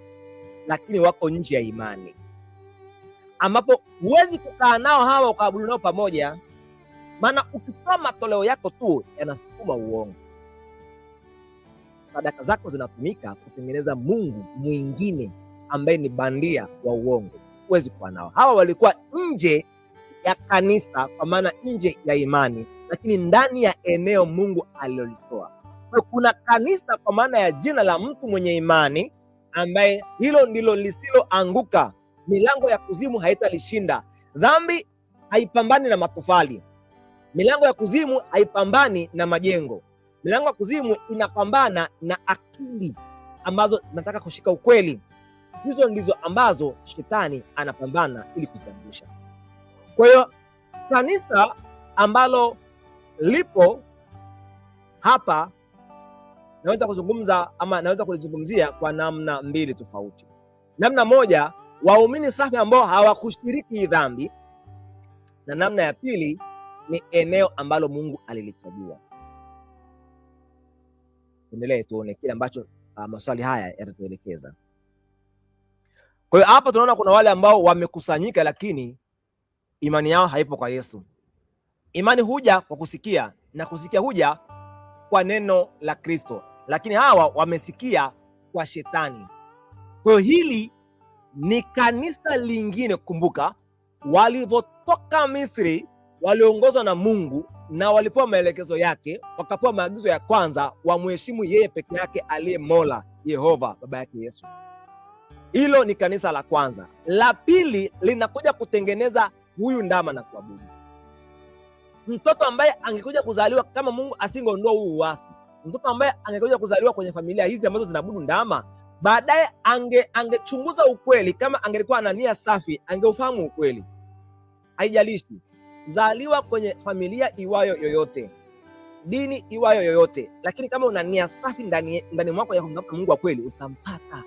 A: lakini wako nje ya imani, ambapo huwezi kukaa nao hawa ukaabudu nao pamoja, maana ukitoa matoleo yako tu yanasukuma uongo. Sadaka zako zinatumika kutengeneza mungu mwingine ambaye ni bandia wa uongo. Huwezi kuwa nao. Hawa walikuwa nje ya kanisa, kwa maana nje ya imani, lakini ndani ya eneo Mungu alilolitoa. Kuna kanisa kwa maana ya jina la mtu mwenye imani, ambaye hilo ndilo lisiloanguka. Milango ya kuzimu haitalishinda. Dhambi haipambani na matofali. Milango ya kuzimu haipambani na majengo. Milango ya kuzimu inapambana na akili ambazo nataka kushika ukweli. Hizo ndizo ambazo shetani anapambana ili kuziangusha. Kwa hiyo kanisa ambalo lipo hapa naweza kuzungumza ama naweza kulizungumzia kwa namna mbili tofauti. Namna moja, waumini safi ambao hawakushiriki dhambi, na namna ya pili ni eneo ambalo Mungu alilichagua. Endelee tuone kile ambacho maswali haya yatatuelekeza. Kwa hiyo hapa tunaona kuna wale ambao wamekusanyika, lakini imani yao haipo kwa Yesu. Imani huja kwa kusikia, na kusikia huja kwa neno la Kristo, lakini hawa wamesikia kwa shetani. Kwa hiyo hili ni kanisa lingine. Kumbuka, walivyotoka Misri waliongozwa na Mungu na walipewa maelekezo yake, wakapewa maagizo ya kwanza, wamheshimu yeye peke yake aliye Mola, Yehova baba yake Yesu. Hilo ni kanisa la kwanza. La pili linakuja kutengeneza huyu ndama na kuabudu. Mtoto ambaye angekuja kuzaliwa kama Mungu asingeondoa huu uasi, mtoto ambaye angekuja kuzaliwa kwenye familia hizi ambazo zinaabudu ndama, baadaye angechunguza ukweli. Kama angelikuwa na nia safi, angeufahamu ukweli. Haijalishi zaliwa kwenye familia iwayo yoyote, dini iwayo yoyote, lakini kama una nia safi ndani mwako ya kumtafuta Mungu wa kweli, utampata.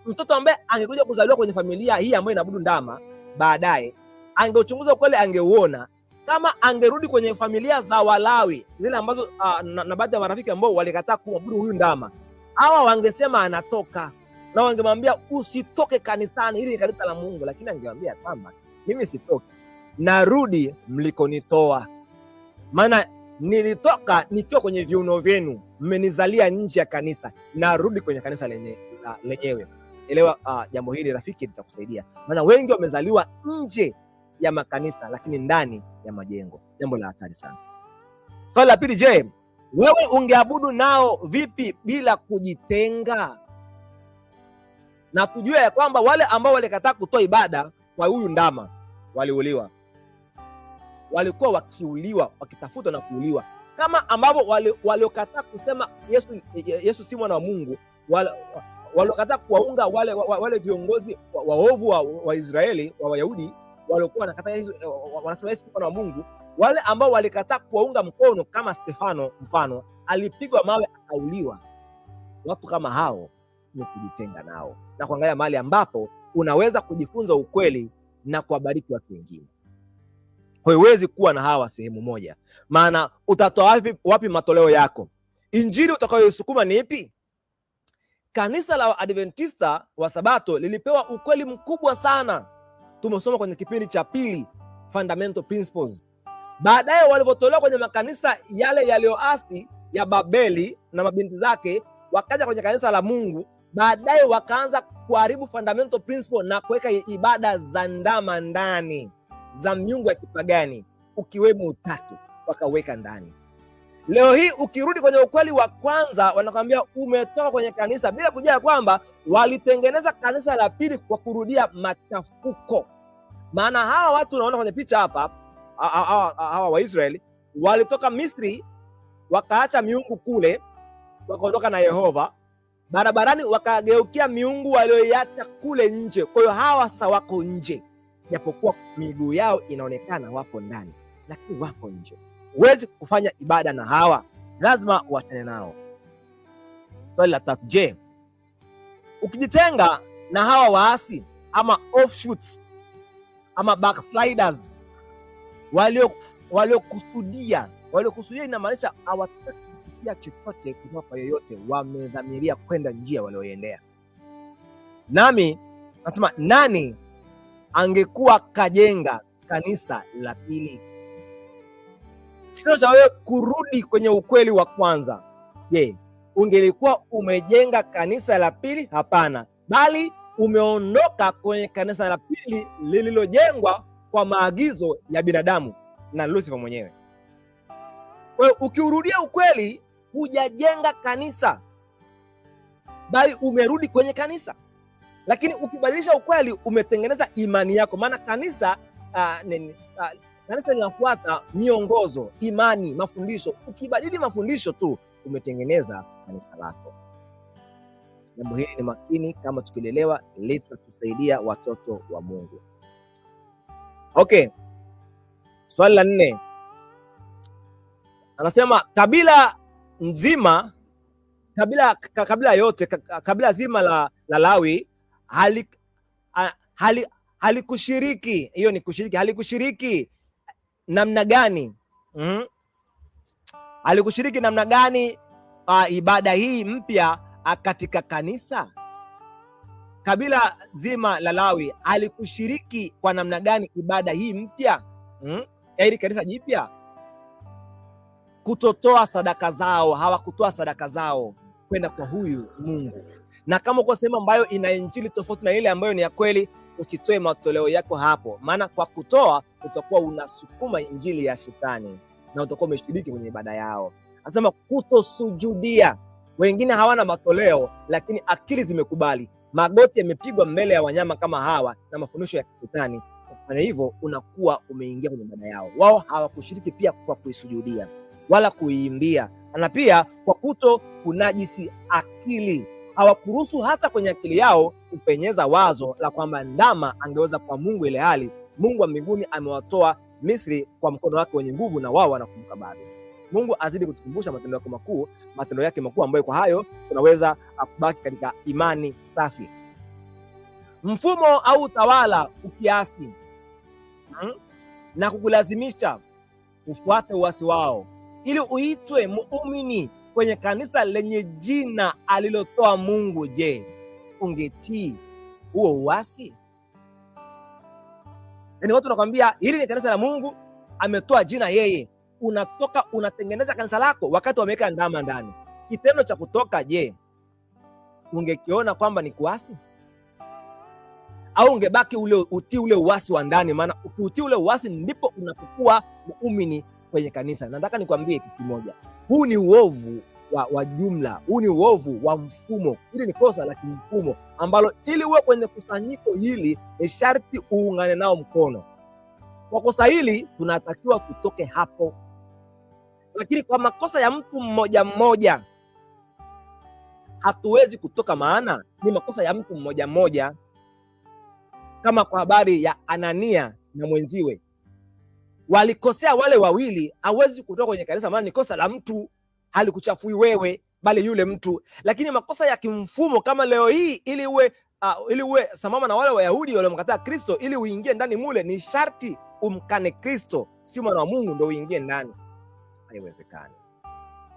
A: Mtoto ambaye angekuja kuzaliwa kwenye familia hii ambayo inaabudu ndama, baadaye angeuchunguza ukweli, angeuona. Kama angerudi kwenye familia za Walawi zile ambazo na baadhi ya marafiki ambao walikataa kuabudu huyu ndama, hawa wangesema anatoka, na wangemwambia usitoke kanisani, hili ni kanisa la Mungu. Lakini angewaambia kwamba mimi sitoki, narudi mlikonitoa, maana nilitoka nikiwa kwenye viuno vyenu, mmenizalia nje ya kanisa, narudi kwenye kanisa lenyewe. Elewa jambo hili rafiki, litakusaidia, maana wengi wamezaliwa nje ya makanisa lakini ndani ya majengo. Jambo la hatari sana. Swali la pili, je, wewe ungeabudu nao vipi bila kujitenga? Na tujue ya kwamba wale ambao walikataa kutoa ibada kwa huyu ndama waliuliwa, walikuwa wakiuliwa, wakitafutwa na kuuliwa, kama ambavyo waliokataa kusema Yesu si mwana wa Mungu, waliokataa kuwaunga wale viongozi waovu wa Israeli, wa Wayahudi walikuwa wanakataa wanasema Yesu mwana wa Mungu. Wale ambao walikataa kuwaunga mkono kama Stefano, mfano, alipigwa mawe akauliwa. Watu kama hao ni kujitenga nao na kuangalia mahali ambapo unaweza kujifunza ukweli na kuwabariki watu wengine. Kwa hiyo huwezi kuwa na hawa sehemu moja, maana utatoa wapi matoleo yako? Injili utakayosukuma ni ipi? Kanisa la Adventista wa Sabato lilipewa ukweli mkubwa sana. Tumesoma kwenye kipindi cha pili, Fundamental Principles. Baadaye walivyotolewa kwenye makanisa yale yaliyoasi ya Babeli na mabinti zake, wakaja kwenye kanisa la Mungu, baadaye wakaanza kuharibu fundamental principle na kuweka ibada za ndama ndani, za miungu ya kipagani, ukiwemo utatu, wakaweka ndani. Leo hii ukirudi kwenye ukweli wa kwanza, wanakuambia umetoka kwenye kanisa, bila kujua kwamba walitengeneza kanisa la pili kwa kurudia machafuko. Maana hawa watu unaona kwenye picha hapa, hawa Waisraeli walitoka Misri, wakaacha miungu kule, wakaondoka na Yehova, barabarani wakageukia miungu walioiacha kule nje. Kwa hiyo hawa sasa wako nje, japokuwa miguu yao inaonekana wapo ndani, lakini wako nje. Huwezi kufanya ibada na hawa, lazima uachane nao. Swali la tatu, je, ukijitenga na hawa waasi ama offshoots ama backsliders, waliokusudia inamaanisha hawataki kusikia chochote kutoka kwa yoyote, wamedhamiria kwenda njia walioendea. Nami nasema, nani angekuwa kajenga kanisa la pili? Kitendo cha wewe kurudi kwenye ukweli wa kwanza, je, ungelikuwa umejenga kanisa la pili? Hapana, bali umeondoka kwenye kanisa la pili lililojengwa kwa maagizo ya binadamu na Lucifer mwenyewe. Kwa hiyo ukiurudia ukweli, hujajenga kanisa, bali umerudi kwenye kanisa. Lakini ukibadilisha ukweli, umetengeneza imani yako. Maana kanisa kanisa linafuata miongozo, imani, mafundisho. Ukibadili mafundisho tu, umetengeneza kanisa lako. Jambo hili ni makini, kama tukilelewa litatusaidia watoto wa Mungu. Okay, swali la 4 anasema kabila nzima, kabila yote, kabila zima la Lawi halikushiriki. Hiyo ni kushiriki. Halikushiriki namna gani? Halikushiriki namna gani ibada hii mpya katika kanisa? kabila zima la Lawi alikushiriki kwa namna gani ibada hii mpya ya hili kanisa jipya? Kutotoa sadaka zao, hawakutoa sadaka zao kwenda kwa huyu Mungu. Na kama uko sehemu ambayo ina injili tofauti na ile ambayo ni ya kweli, usitoe matoleo yako hapo, maana kwa kutoa utakuwa unasukuma injili ya shetani na utakuwa umeshiriki kwenye ibada yao. Anasema kutosujudia. Wengine hawana matoleo, lakini akili zimekubali, magoti yamepigwa mbele ya wanyama kama hawa na mafundisho ya shetani. Kwa hivyo unakuwa umeingia kwenye ibada yao. Wao hawakushiriki pia kwa kuisujudia wala kuiimbia, na pia kwa kuto kunajisi akili. Hawakuruhusu hata kwenye akili yao kupenyeza wazo la kwamba ndama angeweza kwa Mungu, ile hali Mungu wa mbinguni amewatoa Misri kwa mkono wake wenye nguvu, na wao wanakumbuka bado. Mungu azidi kutukumbusha matendo yake makuu, matendo yake makuu ambayo kwa hayo tunaweza kubaki katika imani safi. Mfumo au utawala ukiasi na kukulazimisha ufuate uasi wao ili uitwe muumini kwenye kanisa lenye jina alilotoa Mungu, je, ungetii huo uasi? Yaani watu wanakuambia hili ni kanisa la Mungu, ametoa jina yeye. Unatoka unatengeneza kanisa lako wakati wameweka ndama ndani. Kitendo cha kutoka, je, ungekiona kwamba ni kuasi? Au ungebaki utii ule uasi wa ndani? Maana ukiutii ule uasi ndipo unapokuwa muumini kwenye kanisa. Nataka nikwambie kitu kimoja, huu ni uovu wa jumla, huu ni uovu wa mfumo. Hili ni kosa la kimfumo ambalo ili uwe kwenye kusanyiko hili ni sharti uungane nao mkono. Kwa kosa hili tunatakiwa tutoke hapo, lakini kwa makosa ya mtu mmoja mmoja hatuwezi kutoka, maana ni makosa ya mtu mmoja mmoja. Kama kwa habari ya Anania na mwenziwe, walikosea wale wawili, hawezi kutoka kwenye kanisa maana ni kosa la mtu, halikuchafui wewe bali yule mtu. Lakini makosa ya kimfumo kama leo hii, ili uwe samama na wale Wayahudi waliomkataa Kristo, ili uingie ndani mule ni sharti umkane Kristo, si mwana wa Mungu ndio uingie ndani. Haiwezekani.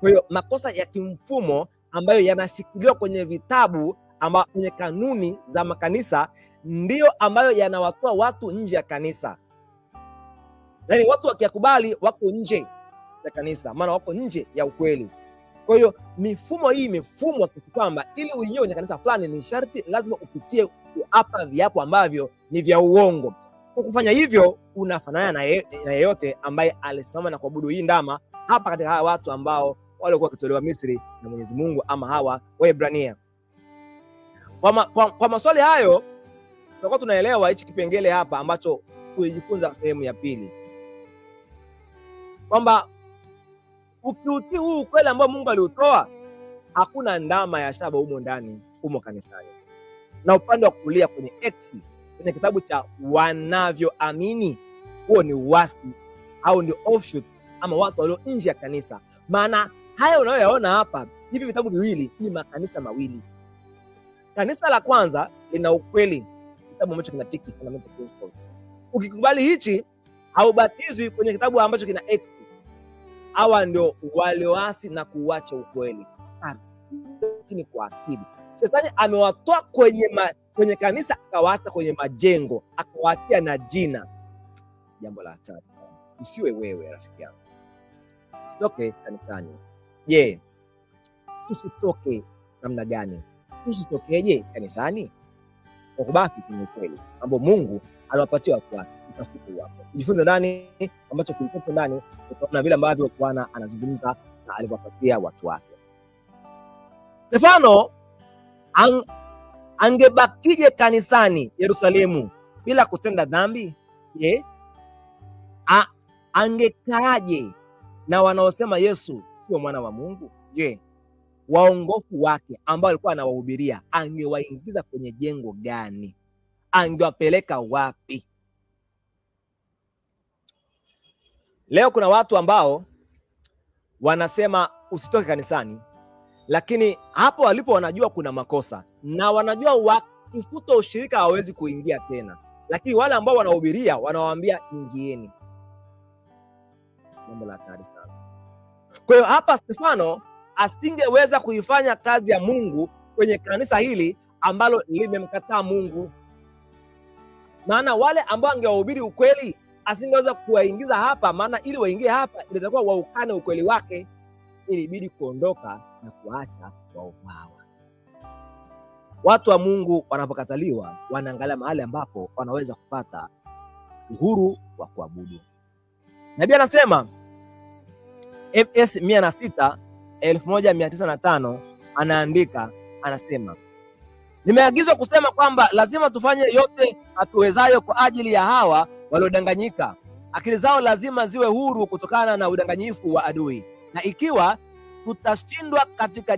A: Kwa hiyo makosa ya kimfumo ambayo yanashikiliwa kwenye vitabu ama kwenye kanuni za makanisa ndio ambayo yanawatoa watu nje ya kanisa. Yaani watu wakikubali wako nje ya kanisa, maana wako nje ya ukweli. Kwa hiyo mifumo hii imefumwa kiasi kwamba ili uingie kwenye kanisa fulani ni sharti lazima upitie kuapa viapo ambavyo ni vya uongo. Kwa kufanya hivyo unafanana na yeyote ambaye alisimama na kuabudu hii ndama hapa katika hawa watu ambao walikuwa wakitolewa Misri na Mwenyezi Mungu, ama hawa Waebrania. Kwa maswali hayo tutakuwa tunaelewa hichi kipengele hapa ambacho kujifunza sehemu ya pili, kwamba ukiutii huu ukweli ambao Mungu aliutoa, hakuna ndama ya shaba humo ndani, humo kanisani. Na upande wa kulia kwenye X, kwenye kitabu cha wanavyoamini, huo ni uasi au ndio offshoot ama watu walio nje ya kanisa. Maana haya unayoyaona hapa, hivi vitabu viwili ni makanisa mawili. Kanisa la kwanza lina ukweli, kitabu ambacho kina tiki fundamental principles. Ukikubali hichi, haubatizwi kwenye kitabu ambacho kina X. Hawa ndio walioasi na kuacha ukweli. Lakini kwa akili, Shetani amewatoa kwenye kanisa akawaacha kwenye majengo, akawaachia na jina. Jambo la hatari. Usiwe wewe rafiki yangu. Usitoke kanisani. Je, tusitoke namna gani? Tusitokeje kanisani? Kwa kubaki kwenye kweli ambao Mungu aliwapatia watu wake. Utafuta wako. Jifunze ndani ambacho kilikuwa ndani, utaona vile ambavyo Bwana anazungumza na aliwapatia watu wake. Stefano angebakije kanisani Yerusalemu bila kutenda dhambi? Je, angekaaje na wanaosema Yesu sio mwana wa Mungu? Je, waongofu wake ambao alikuwa anawahubiria angewaingiza kwenye jengo gani? Angewapeleka wapi? Leo kuna watu ambao wanasema usitoke kanisani, lakini hapo walipo wanajua kuna makosa na wanajua wakifuta ushirika hawezi kuingia tena, lakini wale ambao wanahubiria wanawaambia ingieni. Mambo la hatari sana. Kwa hiyo hapa Stefano asingeweza kuifanya kazi ya Mungu kwenye kanisa hili ambalo limemkataa Mungu. Maana wale ambao angewahubiri ukweli asingeweza kuwaingiza hapa, maana ili waingie hapa ilitakuwa waukane ukweli wake, ilibidi kuondoka na kuacha waovu hawa. Watu wa Mungu wanapokataliwa, wanaangalia mahali ambapo wanaweza kupata uhuru wa kuabudu. Nabii anasema FS 106 1905 anaandika, anasema, nimeagizwa kusema kwamba lazima tufanye yote hatuwezayo kwa ajili ya hawa waliodanganyika. Akili zao lazima ziwe huru kutokana na udanganyifu wa adui, na ikiwa tutashindwa katika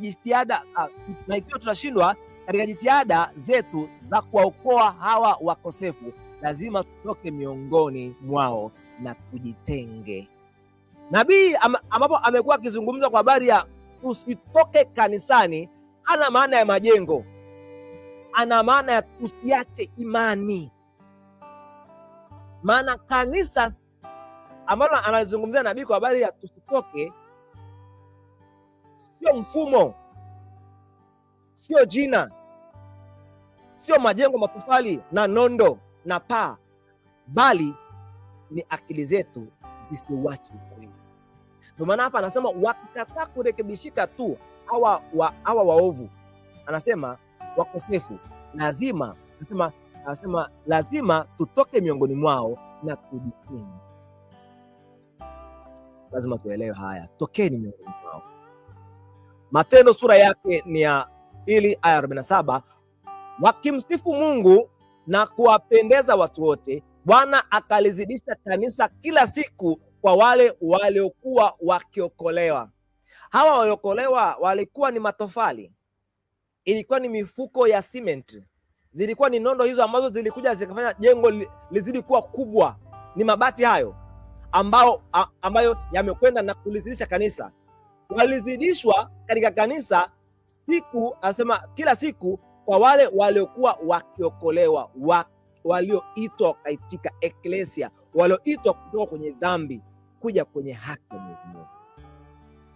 A: jitihada zetu za kuwaokoa hawa wakosefu, lazima tutoke miongoni mwao na tujitenge. Nabii ambapo amekuwa akizungumza kwa habari ya usitoke kanisani, hana maana ya majengo, ana maana ya usiache imani. Maana kanisa ambalo anazungumzia nabii kwa habari ya tusitoke, sio mfumo, sio jina, sio majengo, matofali na nondo na paa, bali ni akili zetu zisiwache ukweli. Ndio maana hapa anasema wakikataa kurekebishika tu hawa waovu, anasema wakosefu, lazima tutoke miongoni mwao na kujitenga. Lazima tuelewe haya, tokeni miongoni mwao. Matendo sura yake ni ya 2 aya 47, wakimsifu Mungu na kuwapendeza watu wote, Bwana akalizidisha kanisa kila siku kwa wale waliokuwa wakiokolewa. Hawa waliokolewa walikuwa ni matofali, ilikuwa ni mifuko ya cement, zilikuwa ni nondo hizo ambazo zilikuja zikafanya jengo lizidi kuwa kubwa. Ni mabati hayo ambayo yamekwenda na kulizidisha kanisa. Walizidishwa katika kanisa anasema kila siku kwa wale waliokuwa wakiokolewa, walioitwa katika eklesia, walioitwa kutoka kwenye dhambi kuja kwenye haki ya Mungu,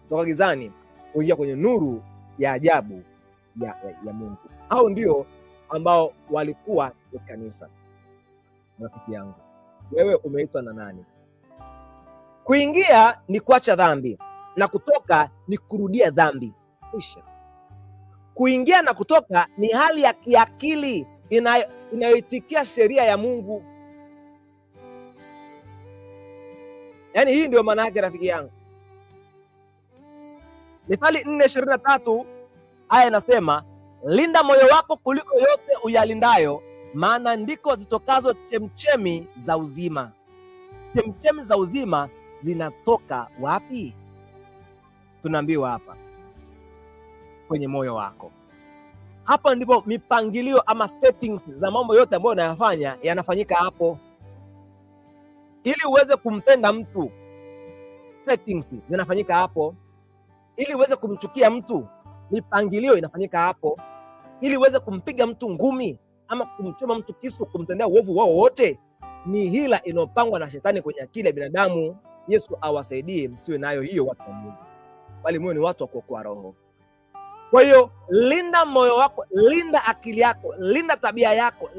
A: kutoka gizani kuingia kwenye nuru ya ajabu ya Mungu. Hao ndio ambao walikuwa ni kanisa. Rafiki yangu, wewe umeitwa na nani? Kuingia ni kuacha dhambi na kutoka ni kurudia dhambi. Kisha kuingia na kutoka ni hali ya kiakili inayoitikia sheria ya Mungu. Yaani hii ndio maana yake, rafiki yangu. Mithali 4:23 aya inasema, linda moyo wako kuliko yote uyalindayo, maana ndiko zitokazo chemchemi za uzima. Chemchemi za uzima zinatoka wapi? Tunaambiwa hapa kwenye moyo wako. Hapa ndipo mipangilio ama settings za mambo yote ambayo unayafanya yanafanyika hapo. Ili uweze kumpenda mtu, settings zinafanyika hapo. Ili uweze kumchukia mtu, mipangilio inafanyika hapo. Ili uweze kumpiga mtu ngumi ama kumchoma mtu kisu, kumtendea uovu wao wote, ni hila inopangwa na shetani kwenye akili ya binadamu. Yesu awasaidie msiwe nayo hiyo, watu wa Mungu, bali mwe ni watu wa kuokoa roho. Kwa hiyo linda moyo wako, linda akili yako, linda tabia yako,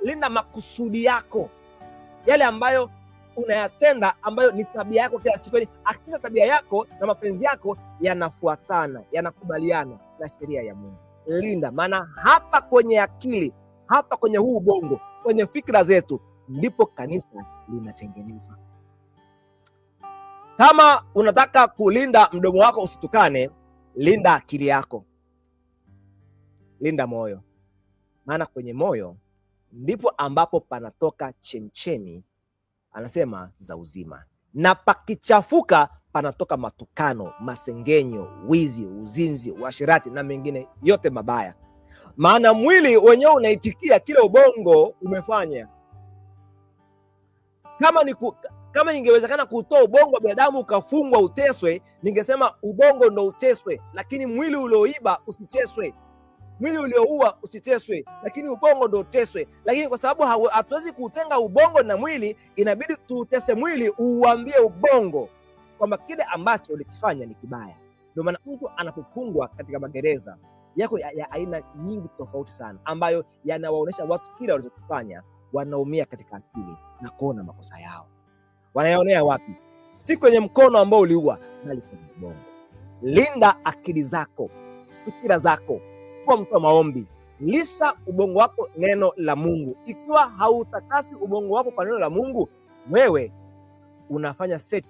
A: linda makusudi yako, yale ambayo unayatenda, ambayo ni tabia yako kila siku. Hakika tabia yako na mapenzi yako yanafuatana, yanakubaliana na sheria ya Mungu. Linda, maana hapa kwenye akili, hapa kwenye huu ubongo, kwenye fikra zetu ndipo kanisa linatengenezwa. Kama unataka kulinda mdomo wako usitukane, linda akili yako, linda moyo, maana kwenye moyo ndipo ambapo panatoka chemchemi, anasema, za uzima, na pakichafuka panatoka matukano, masengenyo, wizi, uzinzi, uasherati na mengine yote mabaya. Maana mwili wenyewe unaitikia kile ubongo umefanya. Kama ingewezekana kutoa ubongo wa binadamu ukafungwa uteswe, ningesema ubongo ndo uteswe, lakini mwili ulioiba usiteswe. Mwili ulioua usiteswe, lakini ubongo ndo uteswe. Lakini kwa sababu hatuwezi kutenga ubongo na mwili, inabidi tuutese mwili uambie ubongo kwamba kile ambacho ulikifanya ni kibaya. Ndio maana mtu anapofungwa katika magereza, yako ya aina nyingi tofauti sana, ambayo yanawaonyesha watu kila walichokifanya wanaumia katika akili na kuona makosa yao. Wanayaonea wapi? Si kwenye mkono ambao uliua, bali kwenye ubongo. Linda akili zako, fikira zako, kuwa mtu wa maombi. Lisha ubongo wako neno la Mungu. Ikiwa hautakasi ubongo wako kwa neno la Mungu, wewe unafanya set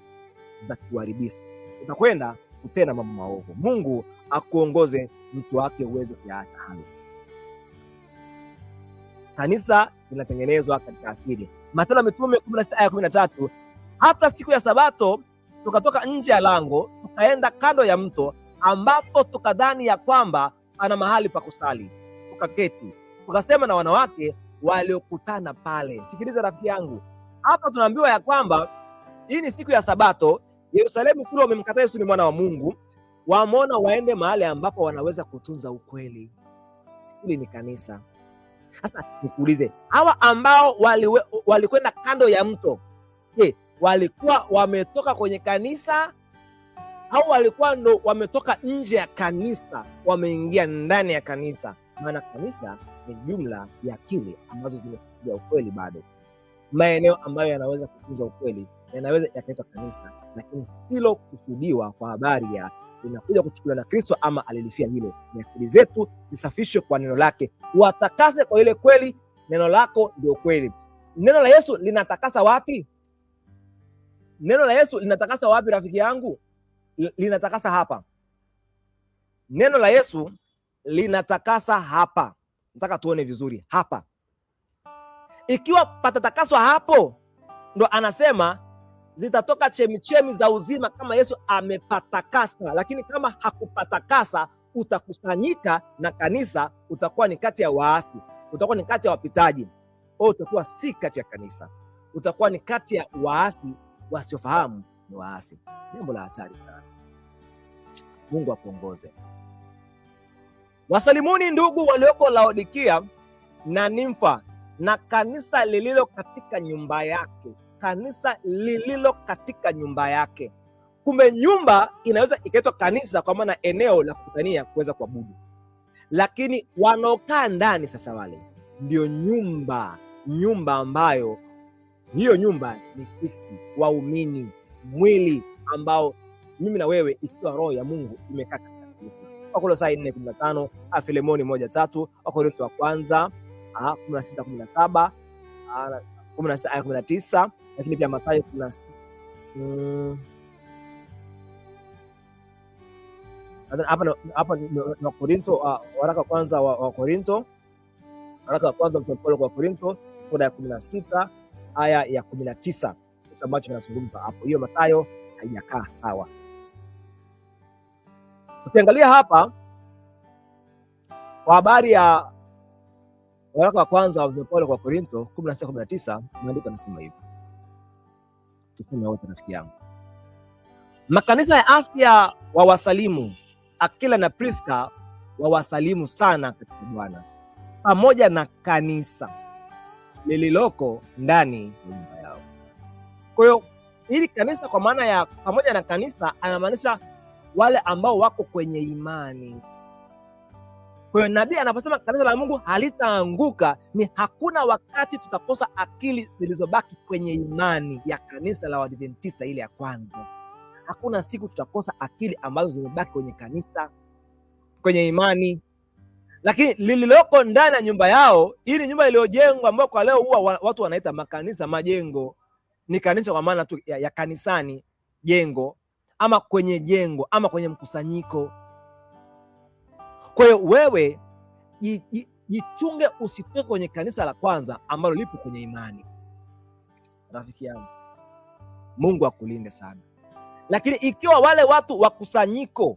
A: za kuharibifu, utakwenda kutenda mambo maovu. Mungu akuongoze, mtu wake uweze kuyaacha hayo. Kanisa linatengenezwa katika akili. Matendo ya Mitume 16:13, hata siku ya Sabato tukatoka nje ya lango tukaenda kando ya mto, ambapo tukadhani ya kwamba ana mahali pa kusali, tukaketi tukasema na wanawake waliokutana pale. Sikiliza rafiki yangu, hapa tunaambiwa ya kwamba hii ni siku ya Sabato. Yerusalemu kule wamemkataa Yesu ni mwana wa Mungu, wameona waende mahali ambapo wanaweza kutunza ukweli. Hili ni kanisa. Sasa nikuulize, hawa ambao walikwenda kando ya mto, je, walikuwa wametoka kwenye kanisa au walikuwa ndo wametoka nje ya kanisa wameingia ndani ya kanisa? Maana kanisa ni jumla ya akili ambazo zimefikia ukweli. Bado maeneo ambayo yanaweza kutunza ukweli yanaweza yakaitwa kanisa, lakini silo kusudiwa kwa habari ya linakuja kuchukuliwa na Kristo ama alilifia hilo. Ni akili zetu zisafishwe kwa neno lake, watakase kwa ile kweli. Neno lako ndio kweli. Neno la Yesu linatakasa wapi? Neno la Yesu linatakasa wapi rafiki yangu? Linatakasa hapa. Neno la Yesu linatakasa hapa. Nataka tuone vizuri hapa. Ikiwa patatakaswa hapo, ndo anasema zitatoka chemichemi za uzima kama Yesu amepatakasa. Lakini kama hakupatakasa, utakusanyika na kanisa, utakuwa ni kati ya waasi, utakuwa ni kati ya wapitaji, au utakuwa si kati ya kanisa, utakuwa ni kati ya waasi wasiofahamu ni waasi. Jambo la hatari sana. Mungu akuongoze. Wasalimuni ndugu walioko Laodikia na Nimfa na kanisa lililo katika nyumba yake. Kanisa lililo katika nyumba yake. Kumbe nyumba inaweza ikaitwa kanisa kwa maana eneo la kukutania kuweza kuabudu, lakini wanaokaa ndani sasa wale ndio nyumba ambayo hiyo nyumba ni sisi waumini, mwili ambao mimi na wewe, ikiwa roho ya Mungu imekaa katika Wakolosai 4:15, Filemoni 1:3, Wakorintho wa kwanza 16:17, 19, lakini pia Mathayo 16. Hapa na Korinto, waraka kwanza wa Korinto, waraka wa kwanza mtume Paulo kwa Korinto sura ya 16 aya ya 19, ambacho kinazungumza hapo. Hiyo Mathayo haijakaa sawa. Ukiangalia hapa kwa habari ya waraka wa kwanza wa mtume Paulo kwa Korinto 16:19, maandiko yanasema hivi. Tufunge wote rafiki yangu. Makanisa ya Asia wawasalimu, Akila na Priska wawasalimu sana katika Bwana, pamoja na kanisa lililoko ndani ya nyumba yao. Kwa hiyo hili kanisa, kwa maana ya pamoja na kanisa, anamaanisha wale ambao wako kwenye imani. Kwa hiyo nabii anaposema kanisa la Mungu halitaanguka, ni hakuna wakati tutakosa akili zilizobaki kwenye imani ya kanisa la Waadventista ile ya kwanza. Hakuna siku tutakosa akili ambazo zimebaki kwenye kanisa, kwenye imani. Lakini lililoko ndani ya nyumba yao, hii ni nyumba iliyojengwa ambayo kwa leo huwa watu wanaita makanisa, majengo. Ni kanisa kwa maana tu ya kanisani, jengo, ama kwenye jengo, ama kwenye mkusanyiko. Kwa hiyo wewe jichunge usitoke kwenye kanisa la kwanza ambalo lipo kwenye imani. Rafiki yangu, Mungu akulinde sana. Lakini ikiwa wale watu wa kusanyiko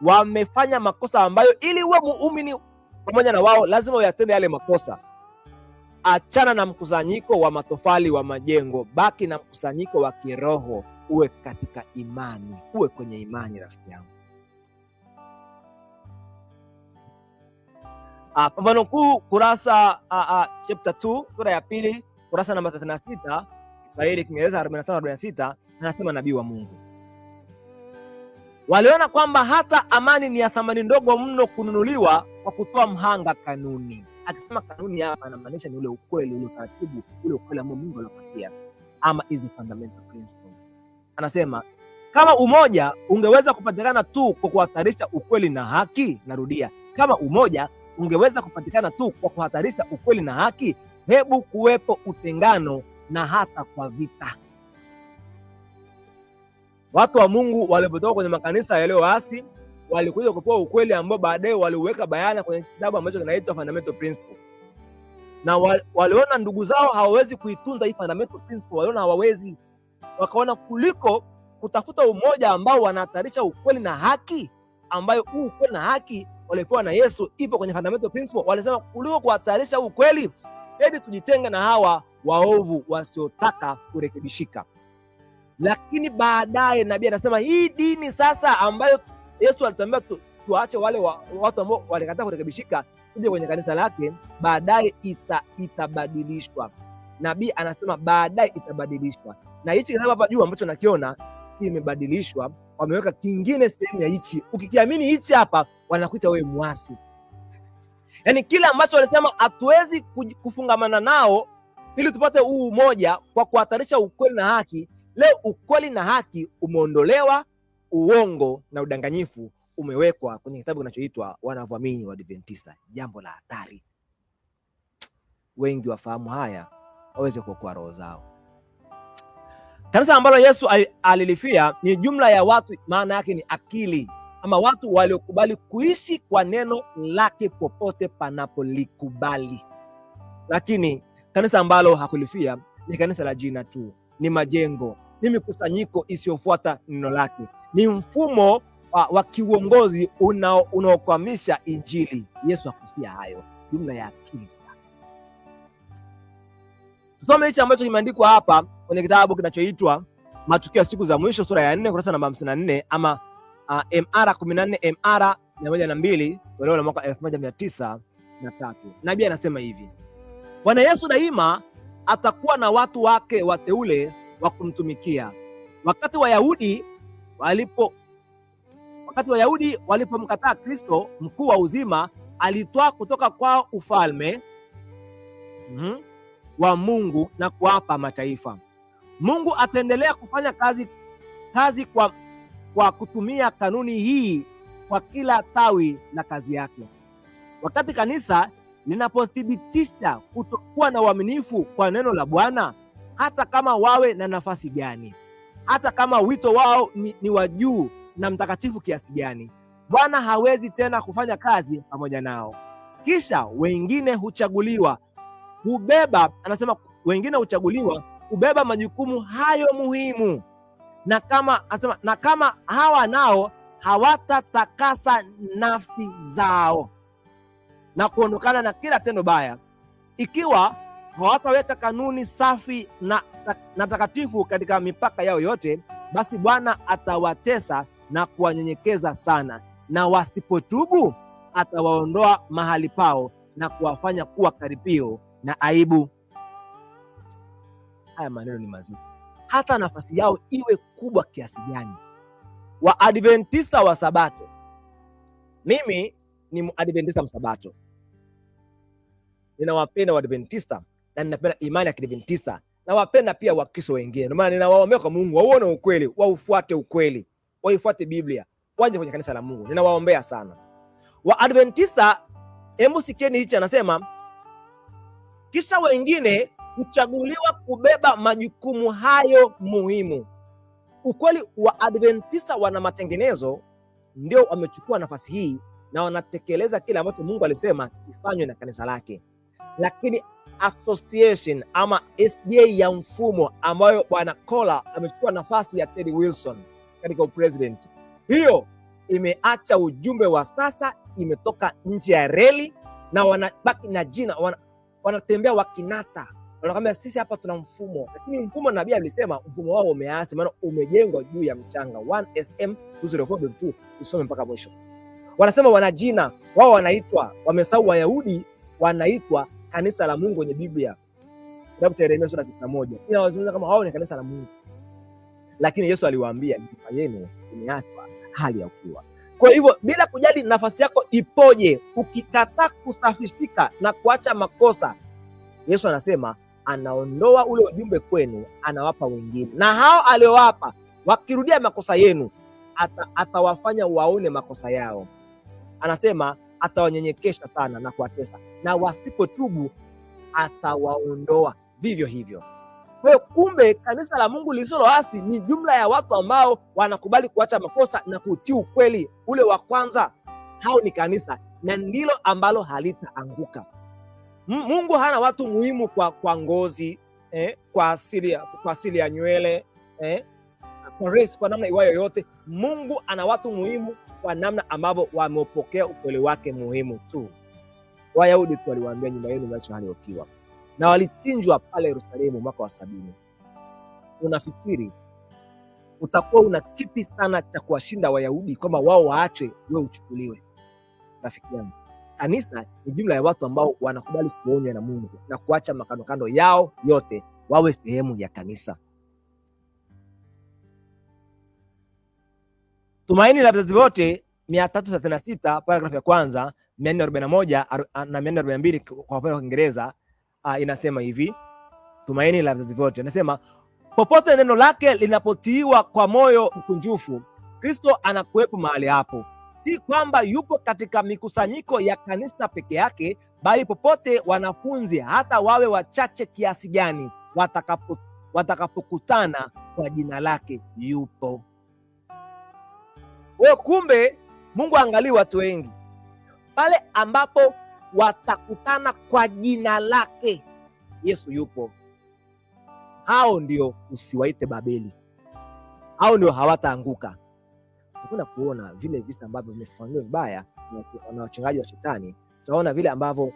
A: wamefanya makosa ambayo ili uwe muumini pamoja na wao lazima uyatende yale makosa, achana na mkusanyiko wa matofali wa majengo, baki na mkusanyiko wa kiroho, uwe katika imani, uwe kwenye imani rafiki yangu. Pambano Kuu kurasa chapter 2 sura ya 2 kurasa namba 36, Kiswahili Kiingereza 45-46, anasema nabii wa Mungu. Waliona kwamba hata amani ni ya thamani ndogo mno kununuliwa kwa kutoa mhanga kanuni. Akisema kanuni hapa anamaanisha ni ule ukweli, ule utaratibu, ule ukweli ambao Mungu anakupatia, ama hizi fundamental principles. Anasema kama umoja ungeweza kupatikana tu kwa kuhatarisha ukweli na haki, narudia, kama umoja ungeweza kupatikana tu kwa kuhatarisha ukweli na haki, hebu kuwepo utengano na hata kwa vita. Watu wa Mungu walipotoka kwenye makanisa yaliyoasi walikuja kupewa ukweli ambao baadaye waliuweka bayana kwenye kitabu ambacho kinaitwa Fundamental Principle. Na waliona ndugu zao hawawezi kuitunza hii Fundamental Principle, waliona hawawezi. Wakaona kuliko kutafuta umoja ambao wanahatarisha ukweli na haki, ambayo huu ukweli na haki walipewa na Yesu ipo kwenye Fundamental Principle, walisema kuliko kuhatarisha ukweli, hebu tujitenge na hawa waovu wasiotaka kurekebishika. Lakini baadaye nabii anasema hii dini sasa ambayo Yesu alituambia tuache wale watu ambao walikataa kurekebishika kuja kwenye kanisa lake, baadaye itabadilishwa. Nabii anasema baadaye itabadilishwa. Na hichi kitabu hapa juu ambacho nakiona kimebadilishwa, wameweka kingine sehemu ya hichi. Ukikiamini hichi hapa wanakuita wewe muasi. Yaani kile ambacho walisema hatuwezi kufungamana nao ili tupate huu umoja kwa kuhatarisha ukweli na haki, leo ukweli na haki umeondolewa, uongo na udanganyifu umewekwa kwenye kitabu kinachoitwa Wanavyoamini Waadventista. Jambo la hatari. Wengi wafahamu haya waweze kuokoa roho zao. Kanisa ambalo Yesu alilifia ni jumla ya watu, maana yake ni akili, ama watu waliokubali kuishi kwa neno lake popote panapolikubali. Lakini kanisa ambalo hakulifia ni kanisa la jina tu, ni majengo, ni mikusanyiko isiyofuata neno lake, ni mfumo wa kiuongozi unaokwamisha Injili. Yesu hakufia hayo, jumla ya akili sana. Tusome hichi ambacho kimeandikwa hapa kwenye kitabu kinachoitwa Matukio ya Siku za Mwisho, sura ya 4 kurasa namba 54, ama MR 14 MR 102 toleo la mwaka 1903. Nabii anasema hivi: Bwana Yesu daima atakuwa na watu wake wateule wa kumtumikia. Wakati Wayahudi walipomkataa Kristo, mkuu wa uzima, alitoa kutoka kwao ufalme wa Mungu na kuwapa mataifa. Mungu ataendelea kufanya kazi kwa kutumia kanuni hii kwa kila tawi la kazi yake. Wakati kanisa linapothibitisha kutokuwa na uaminifu kwa neno la Bwana, hata kama wawe na nafasi gani, hata kama wito wao ni wa juu na mtakatifu kiasi gani, Bwana hawezi tena kufanya kazi pamoja nao. Kisha wengine huchaguliwa kubeba majukumu hayo muhimu, na kama hawa nao hawatatakasa nafsi zao na kuondokana na kila tendo baya, ikiwa hawataweka kanuni safi na takatifu katika mipaka yao yote, basi Bwana atawatesa na kuwanyenyekeza sana, na wasipotubu atawaondoa mahali pao na kuwafanya kuwa karipio na aibu. Haya maneno ni mazito. Hata nafasi yao iwe kubwa kiasi gani. Waadventista wa Sabato, mimi ni Adventista msabato, ninawapenda Waadventista na ninapenda imani ya Kiadventista, na wapenda pia Wakristo wengine. Ndio maana ninawaombea kwa Mungu waone ukweli, waufuate ukweli, waifuate Biblia, waje kwenye kanisa la Mungu. Ninawaombea sana Waadventista. Hebu sikieni hichi anasema: kisha wengine huchaguliwa kubeba majukumu hayo muhimu. Ukweli wa Adventista wana matengenezo, ndio wamechukua nafasi hii na wanatekeleza kile ambacho Mungu alisema kifanywe na kanisa lake. Lakini association ama SDA ya mfumo ambayo Bwana Kola amechukua nafasi ya Teddy Wilson katika upresident, hiyo imeacha ujumbe wa sasa, imetoka nje ya reli na wanabaki na jina, wanatembea wakinata, wanakwambia sisi hapa tuna mfumo, lakini mfumo nabii alisema mfumo wao umeasi, maana umejengwa juu ya mchanga. 1SM 204.2 usome mpaka mwisho. Wanasema wana jina, wao wanaitwa, wamesahau Wayahudi wanaitwa kanisa la Mungu kwenye Biblia. Kitabu cha Yeremia sura 61 inawazungumza kama wao ni kanisa la Mungu. Lakini Yesu aliwaambia nyumba yenu imeachwa hali ya ukiwa. Kwa hivyo bila kujali nafasi yako ipoje, ukikataa kusafishika na kuacha makosa, Yesu anasema anaondoa ule ujumbe kwenu, anawapa wengine, na hao aliowapa wakirudia makosa yenu atawafanya waone makosa yao. Anasema atawanyenyekesha sana na kuwatesa, na wasipotubu atawaondoa vivyo hivyo. Kwa hiyo kumbe kanisa la Mungu lisiloasi ni jumla ya watu ambao wanakubali kuacha makosa na kutii ukweli ule wa kwanza. Hao ni kanisa, na ndilo ambalo halitaanguka. Mungu hana watu muhimu kwa ngozi, kwa asili ya nywele, kwa race, kwa namna iwayo yote. Mungu ana watu muhimu kwa namna ambavyo wamepokea ukweli wake muhimu tu. Wayahudi tu waliwaambia nyumba yenu mwache hali ya ukiwa, na walichinjwa pale Yerusalemu mwaka wa 70. Unafikiri utakuwa una kipi sana cha kuwashinda Wayahudi kama wao waachwe wewe uchukuliwe? Rafiki yangu, kanisa ni jumla ya watu ambao wanakubali kuonywa na Mungu na kuacha makando yao yote wawe sehemu ya kanisa. Tumaini la Vizazi Vyote 336 paragrafu ya kwanza, 441 na 442 kwa upande wa Kiingereza inasema hivi. Tumaini la Vizazi Vyote inasema, popote neno lake linapotiiwa kwa moyo mkunjufu, Kristo anakuwepo mahali hapo. Si kwamba yupo katika mikusanyiko ya kanisa peke yake, bali popote wanafunzi hata wawe wachache kiasi gani watakapokutana kwa jina lake yupo. Wewe kumbe Mungu angalii watu wengi. Pale ambapo watakutana kwa jina lake, Yesu yupo. Hao ndio usiwaite Babeli. Hao ndio hawataanguka. Tukuna kuona vile visa ambavyo vimefanyiwa vibaya na wachungaji wa shetani. Tunaona vile ambavyo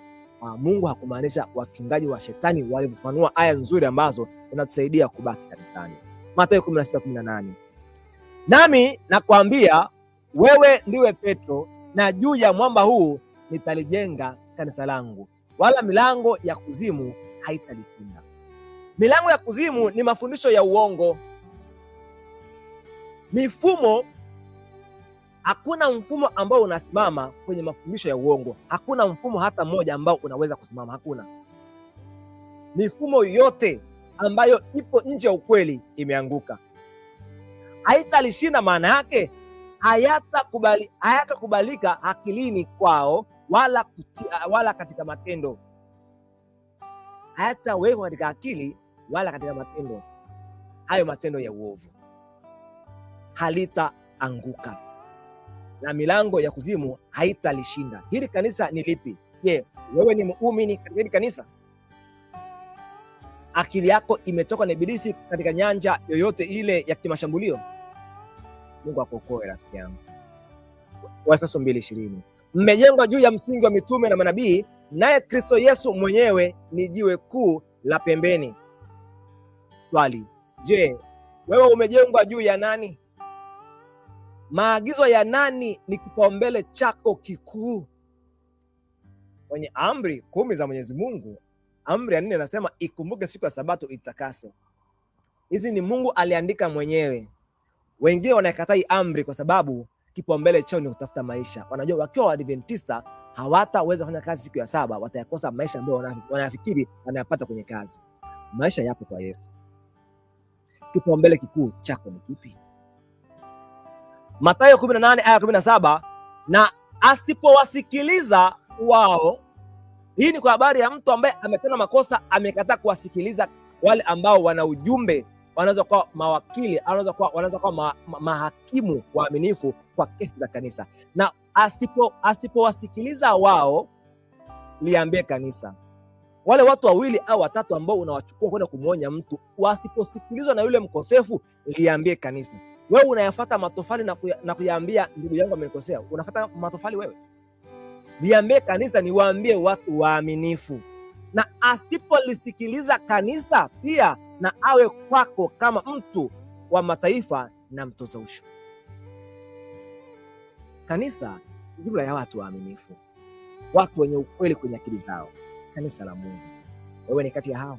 A: Mungu hakumaanisha wachungaji wa shetani walivyofanua aya nzuri ambazo zinatusaidia kubaki kanisani. Mathayo 16:18. Nami nakwambia wewe ndiwe Petro, na juu ya mwamba huu nitalijenga kanisa langu, wala milango ya kuzimu haitalishinda. Milango ya kuzimu ni mafundisho ya uongo, mifumo. Hakuna mfumo ambao unasimama kwenye mafundisho ya uongo. Hakuna mfumo hata mmoja ambao unaweza kusimama. Hakuna. Mifumo yote ambayo ipo nje ya ukweli imeanguka. Haitalishinda maana yake hayatakubalika akilini kwao, wala katika matendo. Hayatawekwa katika akili wala katika matendo. Hayo matendo ya uovu halitaanguka, na milango ya kuzimu haitalishinda. Hili kanisa ni lipi? Je, wewe ni muumini katika hili kanisa? Akili yako imetoka na ibilisi katika nyanja yoyote ile ya kimashambulio? Mungu akuokoe rafiki yangu. Waefeso 2:20. Mmejengwa juu ya msingi wa mitume na manabii, naye Kristo Yesu mwenyewe ni jiwe kuu la pembeni. Swali, je, wewe umejengwa juu ya nani? Maagizo ya nani ni kipaumbele chako kikuu? Kwenye amri 10 za Mwenyezi Mungu, amri ya 4 inasema ikumbuke siku ya Sabato itakase. Hizi ni Mungu aliandika mwenyewe. Wengine wanakatai amri kwa sababu kipaumbele chao ni kutafuta maisha. Wanajua wakiwa Waadventista hawataweza kufanya kazi siku ya saba, watayakosa maisha ambayo wanafikiri wanayapata kwenye kazi. Maisha yapo kwa Yesu. Kipaumbele kikuu chako ni kipi? Mathayo 18 aya 17, na asipowasikiliza wao. Hii ni kwa habari ya mtu ambaye ametenda makosa, amekataa kuwasikiliza wale ambao wana ujumbe. Wanaweza kuwa mawakili, wanaweza kuwa mahakimu waaminifu kwa kesi za kanisa. Na asipowasikiliza wao, liambie kanisa. Wale watu 2 au 3 ambao unawachukua kwenda kumuonya mtu, wasiposikilizwa na yule mkosefu, liambie kanisa. Wewe unayafuata matofali na kuyaambia ndugu yangu amenikosea. Unafuata matofali wewe? Liambie kanisa, niwaambie watu waaminifu. Na asipolisikiliza kanisa pia, na awe kwako kama mtu wa mataifa na mtoza ushuru. Kanisa ni jumla ya watu waaminifu, watu wenye ukweli kwenye akili zao. Kanisa la Mungu, wewe ni kati ya hao.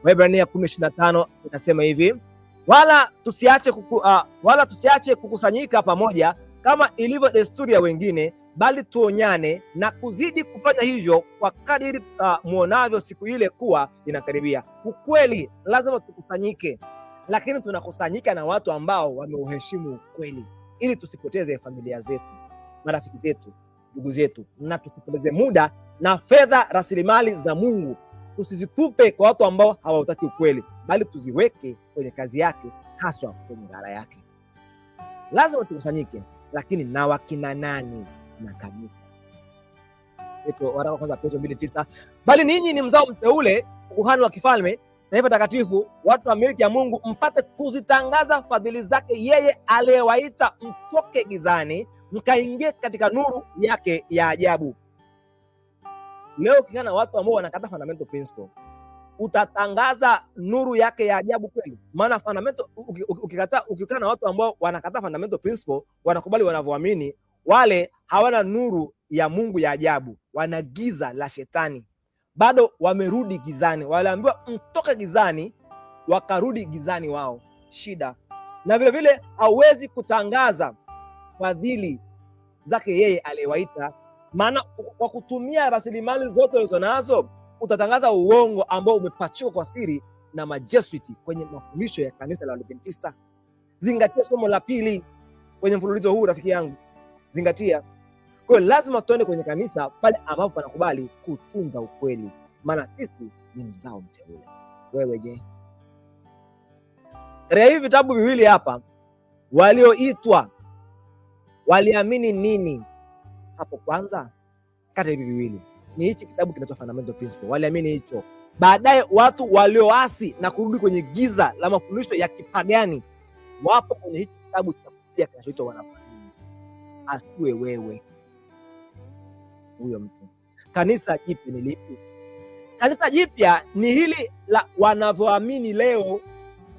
A: Waebrania 10:25 inasema hivi, wala tusiache kukusanyika pamoja kama ilivyo desturi ya wengine, bali tuonyane na kuzidi kufanya hivyo kwa kadiri muonavyo siku ile kuwa inakaribia. Ukweli lazima tukusanyike, lakini tunakusanyika na watu ambao wameuheshimu ukweli, ili tusipoteze familia zetu, marafiki zetu, ndugu zetu, na tusipoteze muda na fedha, rasilimali za Mungu. Tusizitupe kwa watu ambao hawautaki ukweli, bali tuziweke kwenye kazi yake, haswa kwenye ghala yake. Lazima tukusanyike, lakini na wakina nani? Na kanisa. Waraka wa kwanza Petro 2:9, bali ninyi ni mzao mteule, ukuhani wa kifalme, taifa takatifu, watu wa milki ya Mungu, mpate kuzitangaza fadhili zake yeye aliyewaita mtoke gizani mkaingie katika nuru yake ya ajabu. Leo ukikaa na watu ambao wanakataa fundamental principle, utatangaza nuru yake ya ajabu kweli? Maana fundamental, ukikaa na watu ambao wanakataa fundamental principle, wanakubali wanavyoamini, wale hawana nuru ya Mungu ya ajabu, wana giza la shetani, bado wamerudi gizani. Waliambiwa mtoke gizani, wakarudi gizani wao. Shida. Na vile vile hauwezi kutangaza fadhili zake yeye aliyewaita, maana kwa kutumia rasilimali zote ulizonazo utatangaza uongo ambao umepachikwa kwa siri na majesuiti kwenye mafundisho ya kanisa la Adventista. Zingatia somo la pili kwenye mfululizo huu, rafiki yangu, zingatia. Kwa hiyo lazima tuende kwenye kanisa pale ambapo panakubali kutunza ukweli, maana sisi ni mzao mteule. Wewe je? Katika hivi vitabu viwili hapa, walioitwa waliamini nini hapo kwanza? Kati hivi viwili ni hichi kitabu kinaitwa Fundamental Principle, waliamini hicho. Baadaye watu walioasi na kurudi kwenye giza la mafundisho ya kipagani wapo kwenye hichi kitabu cha kuja kinachoitwa Wanafunzi. Asiwe wewe huyo mtu. Kanisa jipya ni lipi? Kanisa jipya ni hili la wanavyoamini leo,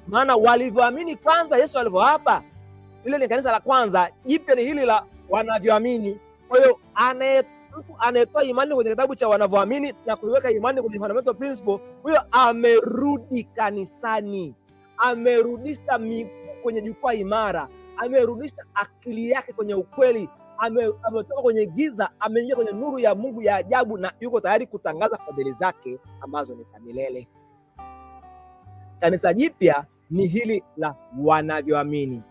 A: maana walivyoamini kwanza Yesu alivyowapa, ile ni kanisa la kwanza. Jipya ni hili la wanavyoamini. Kwa hiyo mtu anayetoa imani kwenye kitabu cha wanavyoamini na kuiweka imani kwenye fundamental principle, huyo amerudi kanisani, amerudisha miguu kwenye jukwaa imara, amerudisha akili yake kwenye ukweli, ametoka kwenye giza, ameingia kwenye nuru ya Mungu ya ajabu, na yuko tayari kutangaza fadhili zake ambazo ni za milele. Kanisa jipya ni hili la wanavyoamini.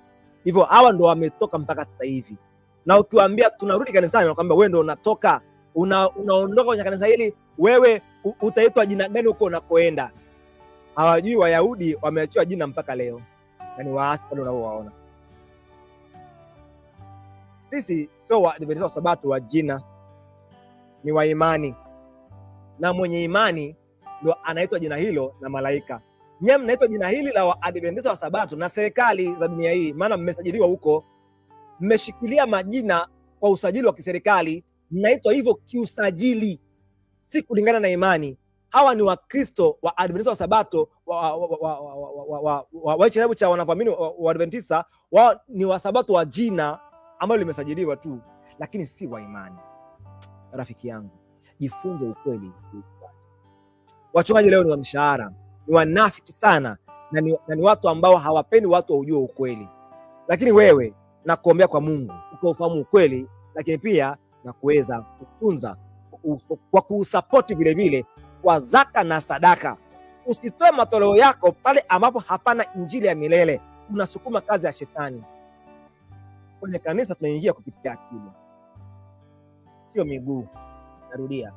A: Hivyo hawa ndo wametoka mpaka sasa hivi. Na ukiwaambia tunarudi kanisani, wanakuambia wewe ndo unatoka, unaondoka kwenye kanisa hili, wewe utaitwa jina gani huko unakoenda? Hawajui Wayahudi wameachiwa jina mpaka leo. Yaani waasi bado unaowaona. Sisi sio Waadventista wa Sabato wa jina, ni wa imani. Na mwenye imani ndo anaitwa jina hilo na malaika. Nyie mnaitwa jina hili la Waadventista wa Sabato na serikali za dunia hii, maana mmesajiliwa huko, mmeshikilia majina kwa usajili wa kiserikali, mnaitwa hivyo kiusajili, si kulingana na imani. Hawa ni Wakristo wa Adventista wa Sabato wa kitabu cha wanavyoamini wa Adventista, wao ni wa Sabato wa jina ambalo limesajiliwa tu, lakini si wa imani. Rafiki yangu, jifunze ukweli. Wachungaji leo ni wa mshahara, ni wanafiki sana, na ni watu ambao hawapendi watu waujue ukweli. Lakini wewe, nakuombea kwa Mungu ukaufahamu ukweli, lakini pia na kuweza kutunza kwa kuusapoti vile vile kwa zaka na sadaka. Usitoe matoleo yako pale ambapo hapana injili ya milele, unasukuma kazi ya shetani. Kwenye kanisa tunaingia kupitia akili, sio miguu. Narudia,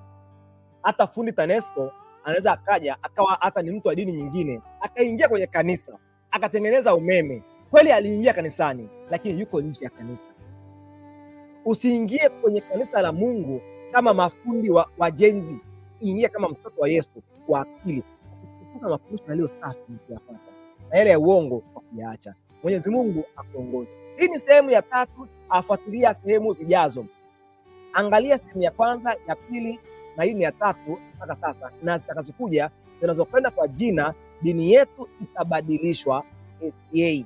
A: hata fundi TANESCO anaweza akaja akawa hata ni mtu wa dini nyingine, akaingia kwenye kanisa akatengeneza umeme. Kweli aliingia kanisani, lakini yuko nje ya kanisa. Usiingie kwenye kanisa la Mungu kama mafundi wa jenzi. Ingia kama mtoto wa Yesu kwa akili, kufuata mafundisho yaliyo safi kuyafuata, na yale ya uongo kwa kuyaacha. Mwenyezi Mungu akuongoze. Hii ni sehemu ya 3, afuatilia sehemu zijazo. Angalia sehemu ya kwanza, ya pili, na hii ni ya 3 mpaka sasa, na zitakazokuja zinazokwenda kwa jina dini yetu itabadilishwa SDA.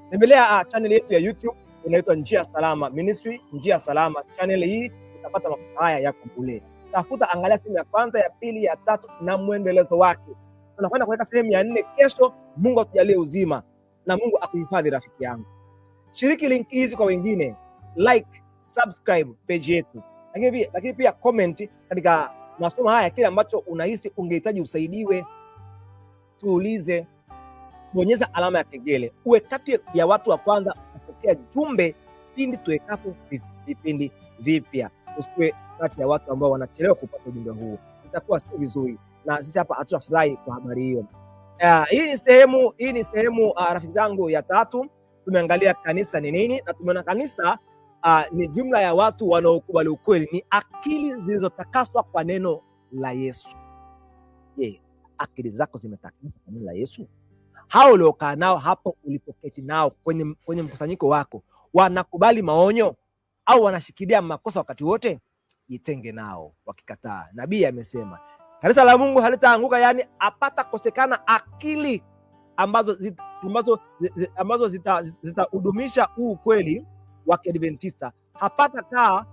A: Tembelea channel yetu ya YouTube inaitwa Njia Salama Ministry, Njia Salama. Channel hii utapata mafunzo haya ya bure. Tafuta, angalia sehemu ya kwanza, ya pili, ya 3 na muendelezo wake. tunakwenda kuweka sehemu ya 4 kesho. Mungu atujalie uzima na Mungu akuhifadhi rafiki yangu. Shiriki link hizi kwa wengine, like, subscribe page yetu, lakini pia comment katika masomo haya kile ambacho unahisi ungehitaji usaidiwe. Tuulize, bonyeza alama ya kengele, uwe kati ya watu wa kwanza kupokea jumbe pindi tuwekapo vipindi vipya. Usiwe kati ya watu ambao wanachelewa kupata ujumbe huu, itakuwa si vizuri, na sisi hapa hatutafurahi kwa habari hiyo. Hii ni sehemu rafiki zangu ya 3. Tumeangalia kanisa ni nini, na tumeona kanisa ni jumla ya watu wanaokubali ukweli, ni akili zilizotakaswa kwa neno la Yesu. Je, akili zako zimetakaswa kwa neno la Yesu? Hao uliokaa nao hapo ulipoketi nao kwenye mkusanyiko wako, wanakubali maonyo au wanashikilia makosa wakati wote? Jitenge nao wakikataa. Nabii amesema kanisa la Mungu halitaanguka, yani apata kosekana akili ambazo zitahudumisha huu ukweli wa Kiadventista. Hapata kaa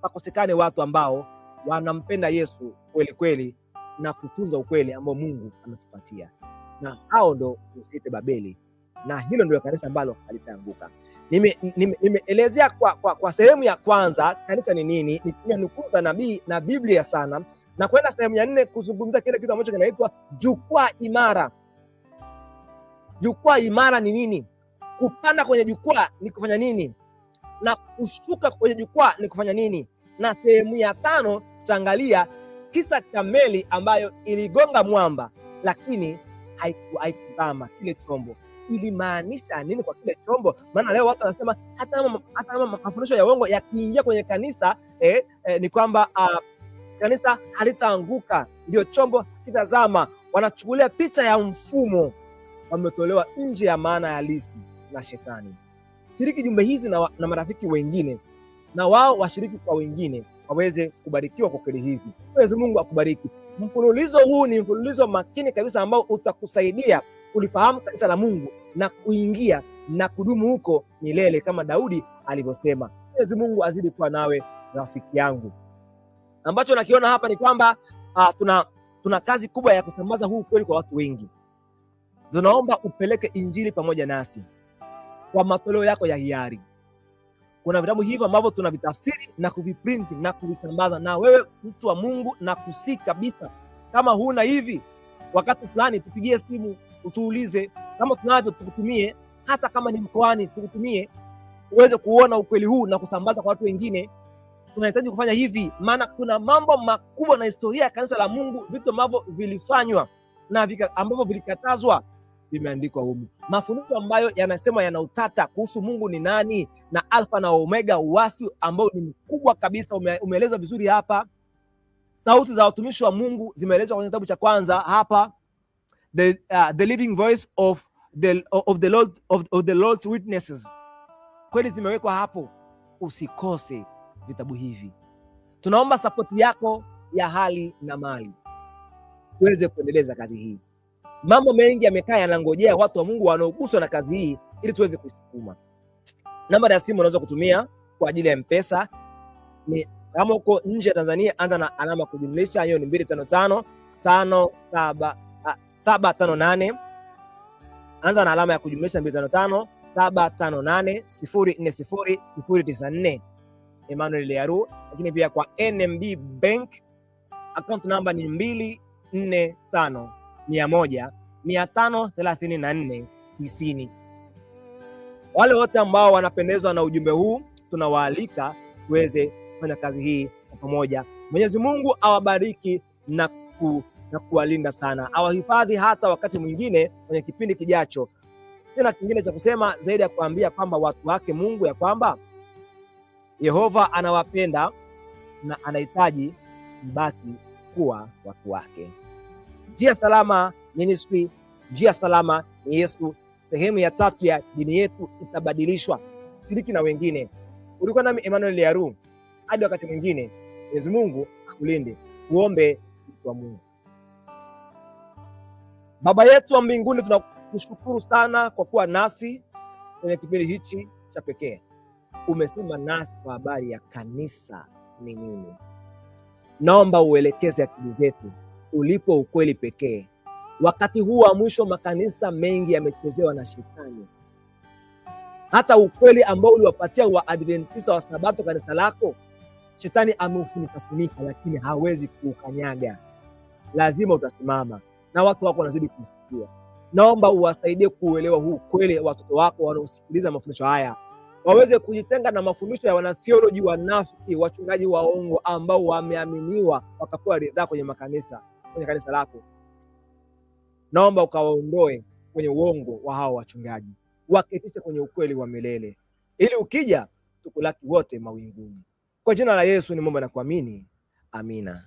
A: pakosekane watu ambao wanampenda Yesu kweli kweli na kutunza ukweli ambao Mungu ametupatia, na hao ndo usite Babeli, na hilo ndio kanisa ambalo halitaanguka. Nimeelezea kwa sehemu ya kwanza kanisa ni nini, nikitumia nukuu za nabii na Biblia sana, na kwenda sehemu ya 4 kuzungumza kile kitu ambacho kinaitwa jukwaa imara. Jukwaa imara ni nini? Kupanda kwenye jukwaa ni kufanya nini, na kushuka kwenye jukwaa ni kufanya nini? Na sehemu ya 5 tutaangalia kisa cha meli ambayo iligonga mwamba lakini haikuzama. Kile chombo ilimaanisha nini kwa kile chombo? Maana leo watu wanasema hata mafundisho ya uongo yakiingia kwenye kanisa ni kwamba kanisa halitaanguka, ndio chombo kitazama. Wanachukulia picha ya mfumo, wametolewa nje ya maana halisi na shetani. Shiriki jumbe hizi na marafiki wengine, na wao washiriki kwa wengine waweze kubarikiwa kwa kweli hizi. Mwenyezi Mungu akubariki. Mfululizo huu ni mfululizo makini kabisa ambao utakusaidia kulifahamu kanisa la Mungu na kuingia na kudumu huko milele kama Daudi alivyosema. Mwenyezi Mungu azidi kuwa nawe rafiki yangu. Ambacho nakiona hapa ni kwamba tuna kazi kubwa ya kusambaza huu kweli kwa watu wengi. Tunaomba upeleke injili pamoja nasi kwa matoleo yako ya hiari. Kuna vitabu hivyo ambavyo tunavitafsiri na kuviprint na kuvisambaza, na wewe mtu wa Mungu na kusi kabisa, kama huna hivi wakati fulani tupigie simu utuulize, kama tunavyo tukutumie, hata kama ni mkoani tukutumie uweze kuona ukweli huu na kusambaza kwa watu wengine. Tunahitaji kufanya hivi, maana kuna mambo makubwa na historia ya kanisa la Mungu, vitu ambavyo vilifanywa na ambavyo vilikatazwa vimeandikwa humu. Mafundisho ambayo yanasema yana utata kuhusu Mungu ni nani na Alfa na Omega, uasi ambao ni mkubwa kabisa, umeelezwa vizuri hapa. Sauti za watumishi wa Mungu zimeelezwa kwenye kitabu cha kwanza hapa, the living voice of the Lord's witnesses. Kweli zimewekwa hapo, usikose vitabu hivi. Tunaomba support yako ya hali na mali tuweze kuendeleza kazi hii. Mambo mengi yamekaa yanangojea watu wa Mungu wanaoguswa na kazi hii ili tuweze kusukuma. Namba ya simu unaweza kutumia kwa ajili ya M-Pesa ni kama uko nje ya Tanzania, anza na alama kujumlisha, hiyo ni 255 758. Anza na alama ya kujumlisha 255 758 040 094. Emmanuel Learu. Lakini pia kwa NMB Bank account number ni 245 100 534 90. Wale wote ambao wanapendezwa na ujumbe huu tunawaalika tuweze kufanya kazi hii kwa pamoja. Mwenyezi Mungu awabariki na kuwalinda sana, awahifadhi hata wakati mwingine kwenye kipindi kijacho. Sina kingine cha kusema zaidi ya kuambia kwamba watu wake Mungu ya kwamba Yehova anawapenda na anahitaji mbaki kuwa watu wake. Njia Salama Ministry, njia salama ni Yesu. Sehemu ya 3 ya dini yetu itabadilishwa. Shiriki na wengine. Ulikuwa nami Emmanuel Learu. Hadi wakati mwingine, Mwenyezi Mungu akulinde. Tuombe kwa Mungu. Baba yetu wa mbinguni, tunakushukuru sana kwa kuwa nasi kwenye kipindi hichi cha pekee. Umesema nasi kwa habari ya kanisa ni nini. Naomba uelekeze akili zetu ulipo ukweli pekee, Wakati huu wa mwisho makanisa mengi yamechezewa na shetani. Hata ukweli ambao uliwapatia Waadventista wa Sabato kanisa lako, shetani ameufunika, lakini hawezi kuukanyaga. Lazima utasimama na watu wako wanazidi kumsikia. Naomba uwasaidie kuelewa huu kweli, watoto wako wanaosikiliza mafundisho haya waweze kujitenga na mafundisho ya wanatheoloji wanafiki, wachungaji waongo ambao wameaminiwa wakapewa ridhaa kwenye makanisa, kwenye kanisa lako. Naomba ukawaondoe kwenye uongo wa hao wachungaji, waketishe kwenye ukweli wa milele, ili ukija tukulaki wote mawinguni. Kwa jina la Yesu nimeomba na kuamini, amina.